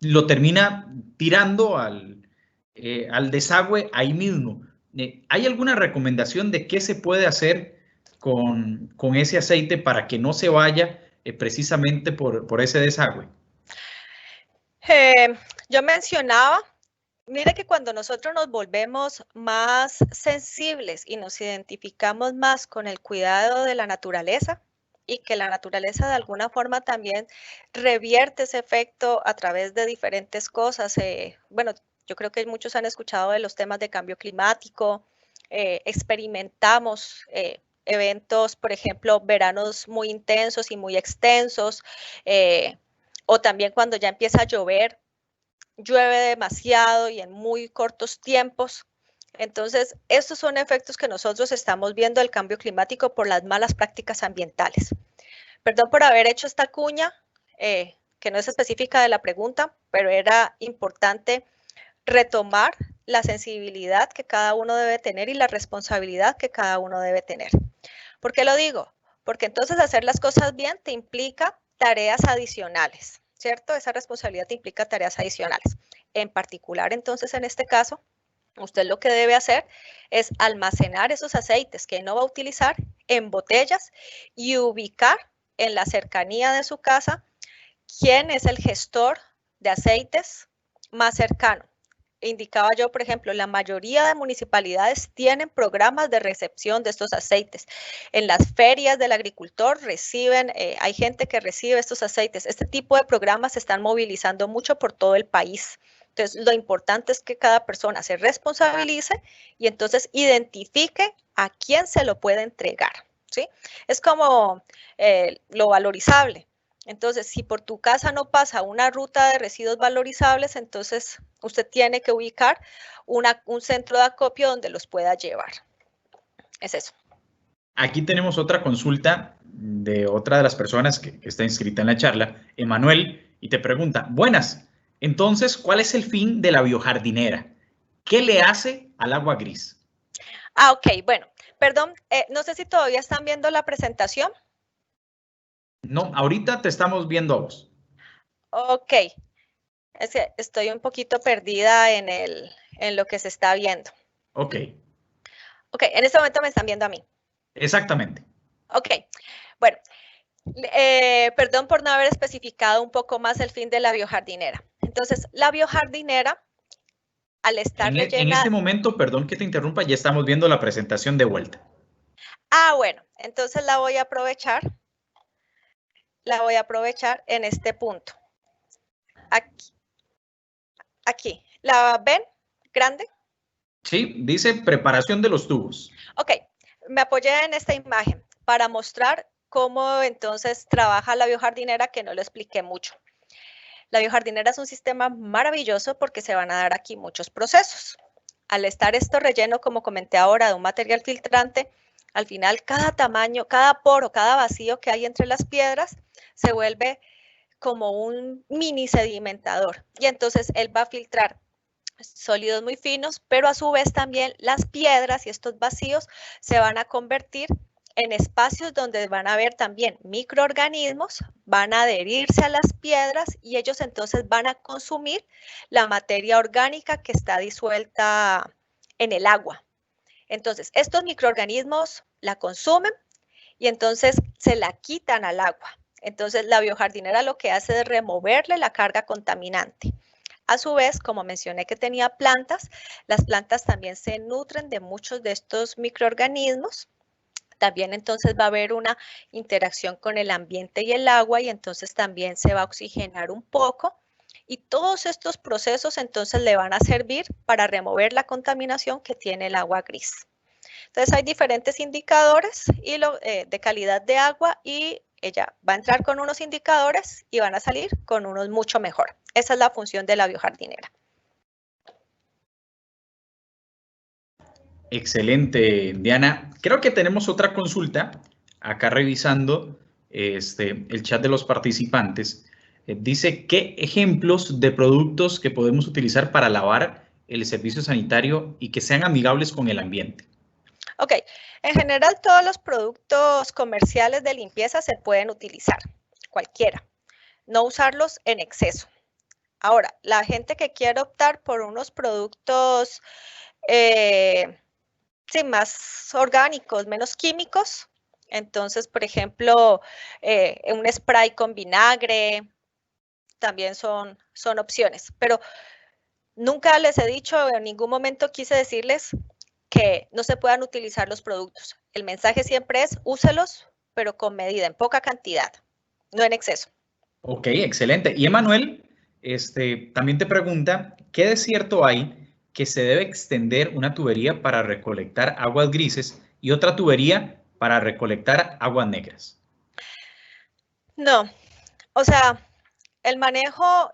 lo termina tirando al desagüe ahí mismo. ¿Hay alguna recomendación de qué se puede hacer con ese aceite para que no se vaya precisamente por ese desagüe? Yo mencionaba, mire que cuando nosotros nos volvemos más sensibles y nos identificamos más con el cuidado de la naturaleza y que la naturaleza de alguna forma también revierte ese efecto a través de diferentes cosas. Bueno, yo creo que muchos han escuchado de los temas de cambio climático, experimentamos eventos, por ejemplo, veranos muy intensos y muy extensos, o también cuando ya empieza a llover, llueve demasiado y en muy cortos tiempos. Entonces, estos son efectos que nosotros estamos viendo del cambio climático por las malas prácticas ambientales. Perdón por haber hecho esta cuña, que no es específica de la pregunta, pero era importante retomar la sensibilidad que cada uno debe tener y la responsabilidad que cada uno debe tener. ¿Por qué lo digo? Porque entonces hacer las cosas bien te implica tareas adicionales, ¿cierto? Esa responsabilidad te implica tareas adicionales. En particular, entonces, en este caso, usted lo que debe hacer es almacenar esos aceites que no va a utilizar en botellas y ubicar en la cercanía de su casa quién es el gestor de aceites más cercano. Indicaba yo, por ejemplo, la mayoría de municipalidades tienen programas de recepción de estos aceites. En las ferias del agricultor reciben, hay gente que recibe estos aceites. Este tipo de programas se están movilizando mucho por todo el país. Entonces, lo importante es que cada persona se responsabilice y entonces identifique a quién se lo puede entregar, ¿sí? Es como lo valorizable. Entonces, si por tu casa no pasa una ruta de residuos valorizables, entonces usted tiene que ubicar un centro de acopio donde los pueda llevar. Es eso. Aquí tenemos otra consulta de otra de las personas que está inscrita en la charla, Emanuel, y te pregunta, buenas, entonces, ¿cuál es el fin de la biojardinera? ¿Qué le hace al agua gris? Ok, bueno, perdón, no sé si todavía están viendo la presentación. No, ahorita te estamos viendo a vos. Ok, es que estoy un poquito perdida en lo que se está viendo. Ok. Ok, en este momento me están viendo a mí. Exactamente. Ok, bueno, perdón por no haber especificado un poco más el fin de la biojardinera. Entonces, la biojardinera al estar En rellena... este momento, perdón que te interrumpa, ya estamos viendo la presentación de vuelta. Ah, bueno, entonces la voy a aprovechar en este punto. Aquí. ¿La ven? ¿Grande? Sí, dice preparación de los tubos. Ok, me apoyé en esta imagen para mostrar cómo entonces trabaja la biojardinera, que no lo expliqué mucho. La biojardinera es un sistema maravilloso porque se van a dar aquí muchos procesos. Al estar esto relleno, como comenté ahora, de un material filtrante, al final cada tamaño, cada poro, cada vacío que hay entre las piedras se vuelve como un mini sedimentador y entonces él va a filtrar sólidos muy finos, pero a su vez también las piedras y estos vacíos se van a convertir en espacios donde van a haber también microorganismos, van a adherirse a las piedras y ellos entonces van a consumir la materia orgánica que está disuelta en el agua. Entonces, estos microorganismos la consumen y entonces se la quitan al agua. Entonces, la biojardinera lo que hace es removerle la carga contaminante. A su vez, como mencioné que tenía plantas, las plantas también se nutren de muchos de estos microorganismos. También entonces va a haber una interacción con el ambiente y el agua y entonces también se va a oxigenar un poco. Y todos estos procesos entonces le van a servir para remover la contaminación que tiene el agua gris. Entonces hay diferentes indicadores de calidad de agua y ella va a entrar con unos indicadores y van a salir con unos mucho mejor. Esa es la función de la biojardinera. Excelente, Diana. Creo que tenemos otra consulta acá revisando el chat de los participantes. Dice, ¿qué ejemplos de productos que podemos utilizar para lavar el servicio sanitario y que sean amigables con el ambiente? Ok, en general todos los productos comerciales de limpieza se pueden utilizar, cualquiera. No usarlos en exceso. Ahora, la gente que quiere optar por unos productos sí, más orgánicos, menos químicos, entonces, por ejemplo, un spray con vinagre, también son opciones. Pero nunca les he dicho, en ningún momento quise decirles que no se puedan utilizar los productos. El mensaje siempre es úselos, pero con medida, en poca cantidad, no en exceso. Ok, excelente. Y Emanuel, también te pregunta, ¿qué de cierto hay que se debe extender una tubería para recolectar aguas grises y otra tubería para recolectar aguas negras? No, o sea, el manejo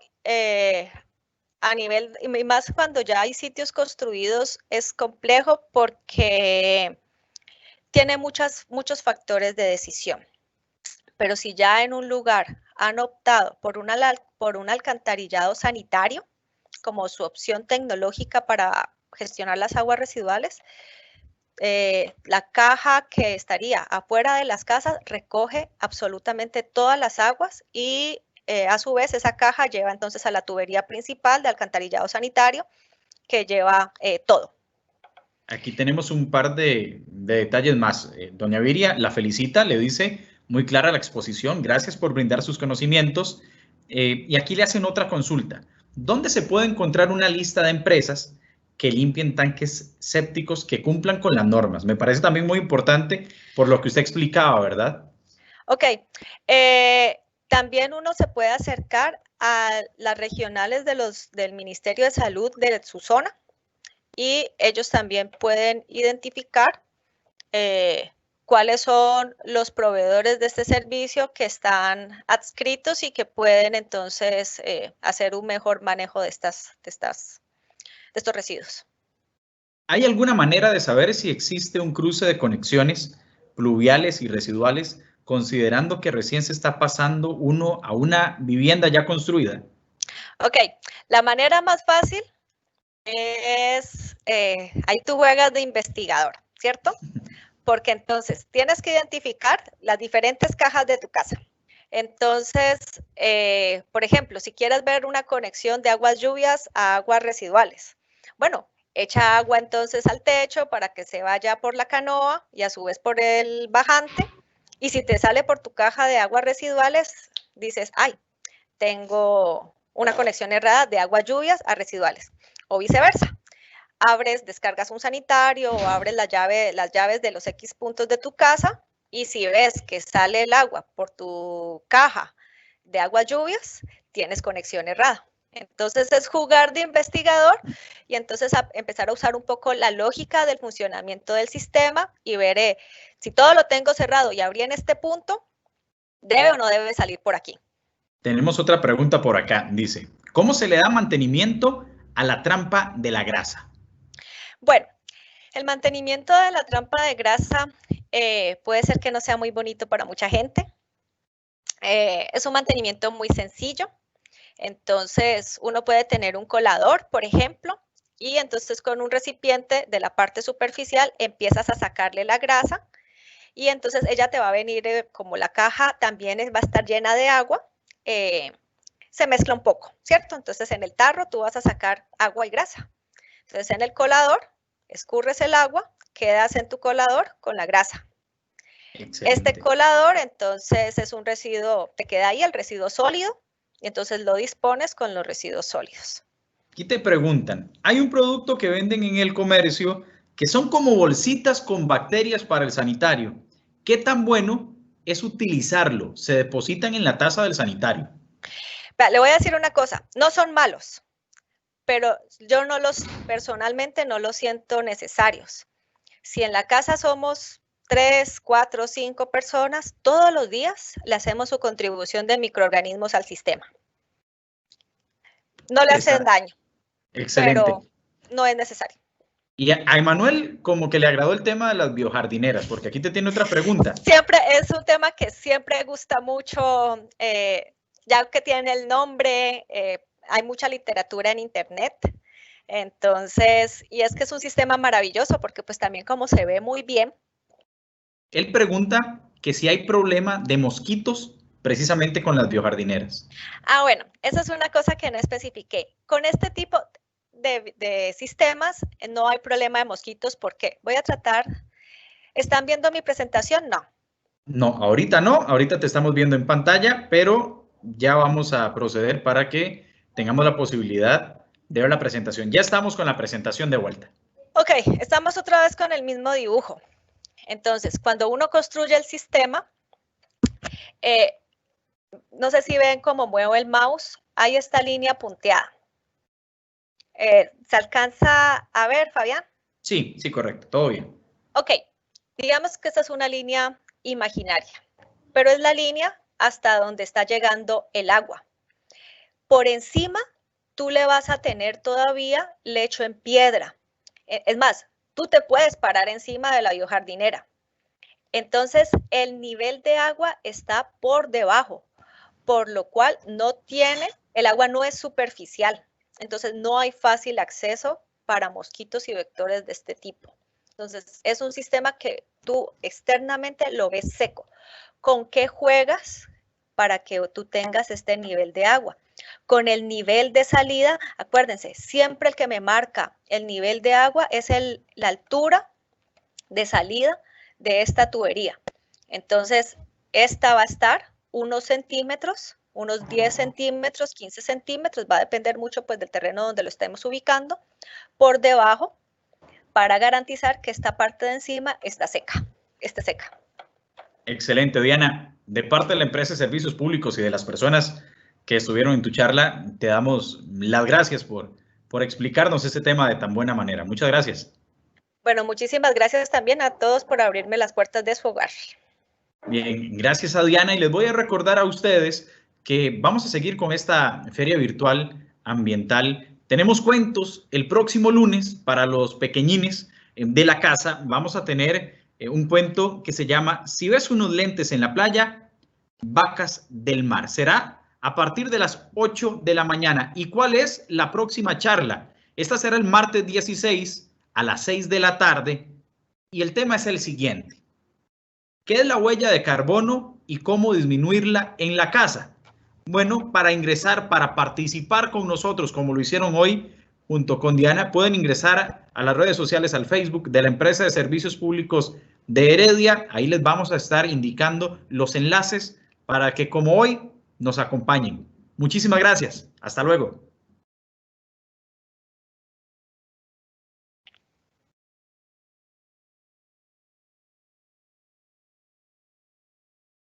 a nivel, y más cuando ya hay sitios construidos, es complejo porque tiene muchos factores de decisión. Pero si ya en un lugar han optado por un alcantarillado sanitario como su opción tecnológica para gestionar las aguas residuales, la caja que estaría afuera de las casas recoge absolutamente todas las aguas y a su vez esa caja lleva entonces a la tubería principal de alcantarillado sanitario que lleva todo. Aquí tenemos un par de detalles más. Doña Viria la felicita, le dice muy clara la exposición, gracias por brindar sus conocimientos. Y aquí le hacen otra consulta. ¿Dónde se puede encontrar una lista de empresas que limpien tanques sépticos que cumplan con las normas? Me parece también muy importante por lo que usted explicaba, ¿verdad? Ok, también uno se puede acercar a las regionales del Ministerio de Salud de su zona y ellos también pueden identificar cuáles son los proveedores de este servicio que están adscritos y que pueden entonces hacer un mejor manejo de estos residuos. ¿Hay alguna manera de saber si existe un cruce de conexiones pluviales y residuales, considerando que recién se está pasando uno a una vivienda ya construida? Ok, la manera más fácil es, ahí tú juegas de investigador, ¿cierto? Porque entonces tienes que identificar las diferentes cajas de tu casa. Entonces, por ejemplo, si quieres ver una conexión de aguas lluvias a aguas residuales, bueno, echa agua entonces al techo para que se vaya por la canoa y a su vez por el bajante. Y si te sale por tu caja de aguas residuales, dices, ay, tengo una conexión errada de aguas lluvias a residuales o viceversa. descargas un sanitario o abres las llaves de los X puntos de tu casa y si ves que sale el agua por tu caja de aguas lluvias, tienes conexión errada. Entonces es jugar de investigador y entonces empezar a usar un poco la lógica del funcionamiento del sistema y ver si todo lo tengo cerrado y abrí en este punto, ¿debe o no debe salir por aquí? Tenemos otra pregunta por acá. Dice, ¿cómo se le da mantenimiento a la trampa de la grasa? Bueno, el mantenimiento de la trampa de grasa puede ser que no sea muy bonito para mucha gente. Es un mantenimiento muy sencillo. Entonces, uno puede tener un colador, por ejemplo, y entonces con un recipiente de la parte superficial empiezas a sacarle la grasa y entonces ella te va a venir, como la caja también va a estar llena de agua, se mezcla un poco, ¿cierto? Entonces, en el tarro tú vas a sacar agua y grasa. Entonces, en el colador, escurres el agua, quedas en tu colador con la grasa. Excelente. Este colador, entonces, es un residuo, te queda ahí el residuo sólido, y entonces lo dispones con los residuos sólidos. Aquí te preguntan, hay un producto que venden en el comercio que son como bolsitas con bacterias para el sanitario. ¿Qué tan bueno es utilizarlo? Se depositan en la taza del sanitario. Le voy a decir una cosa, no son malos, pero yo personalmente no los siento necesarios. Si en la casa somos 3, 4, 5 personas, todos los días le hacemos su contribución de microorganismos al sistema. No le hacen daño, excelente, pero no es necesario. Y a Emanuel como que le agradó el tema de las biojardineras, porque aquí te tiene otra pregunta. Siempre es un tema que siempre gusta mucho, ya que tiene el nombre, hay mucha literatura en internet. Entonces, y es que es un sistema maravilloso porque pues también como se ve muy bien. Él pregunta que si hay problema de mosquitos precisamente con las biojardineras. Bueno, esa es una cosa que no especifiqué. Con este tipo de sistemas no hay problema de mosquitos. ¿Por qué? Voy a tratar. ¿Están viendo mi presentación? No. No, ahorita no. Ahorita te estamos viendo en pantalla, pero ya vamos a proceder para que tengamos la posibilidad de ver la presentación. Ya estamos con la presentación de vuelta. Ok, estamos otra vez con el mismo dibujo. Entonces, cuando uno construye el sistema, no sé si ven cómo muevo el mouse, hay esta línea punteada. ¿Se alcanza a ver, Fabián? Sí, sí, correcto, todo bien. Ok, digamos que esta es una línea imaginaria, pero es la línea hasta donde está llegando el agua. Por encima, tú le vas a tener todavía lecho en piedra. Es más, tú te puedes parar encima de la biojardinera. Entonces, el nivel de agua está por debajo, por lo cual el agua no es superficial. Entonces, no hay fácil acceso para mosquitos y vectores de este tipo. Entonces, es un sistema que tú externamente lo ves seco. ¿Con qué juegas para que tú tengas este nivel de agua? Con el nivel de salida, acuérdense, siempre el que me marca el nivel de agua es la altura de salida de esta tubería. Entonces, esta va a estar unos centímetros, unos 10 centímetros, 15 centímetros, va a depender mucho pues del terreno donde lo estemos ubicando, por debajo, para garantizar que esta parte de encima esté seca. Excelente, Diana. De parte de la empresa de servicios públicos y de las personas que estuvieron en tu charla, te damos las gracias por explicarnos este tema de tan buena manera. Muchas gracias. Bueno, muchísimas gracias también a todos por abrirme las puertas de su hogar. Bien, gracias a Diana y les voy a recordar a ustedes que vamos a seguir con esta feria virtual ambiental. Tenemos cuentos el próximo lunes para los pequeñines de la casa. Vamos a tener un cuento que se llama Si ves unos lentes en la playa, vacas del mar. Será a partir de las 8 de la mañana. ¿Y cuál es la próxima charla? Esta será el martes 16 a las 6 de la tarde y el tema es el siguiente. ¿Qué es la huella de carbono y cómo disminuirla en la casa? Bueno, para participar con nosotros, como lo hicieron hoy junto con Diana, pueden ingresar a las redes sociales, al Facebook de la empresa de servicios públicos de Heredia. Ahí les vamos a estar indicando los enlaces para que, como hoy, nos acompañen. Muchísimas gracias. Hasta luego.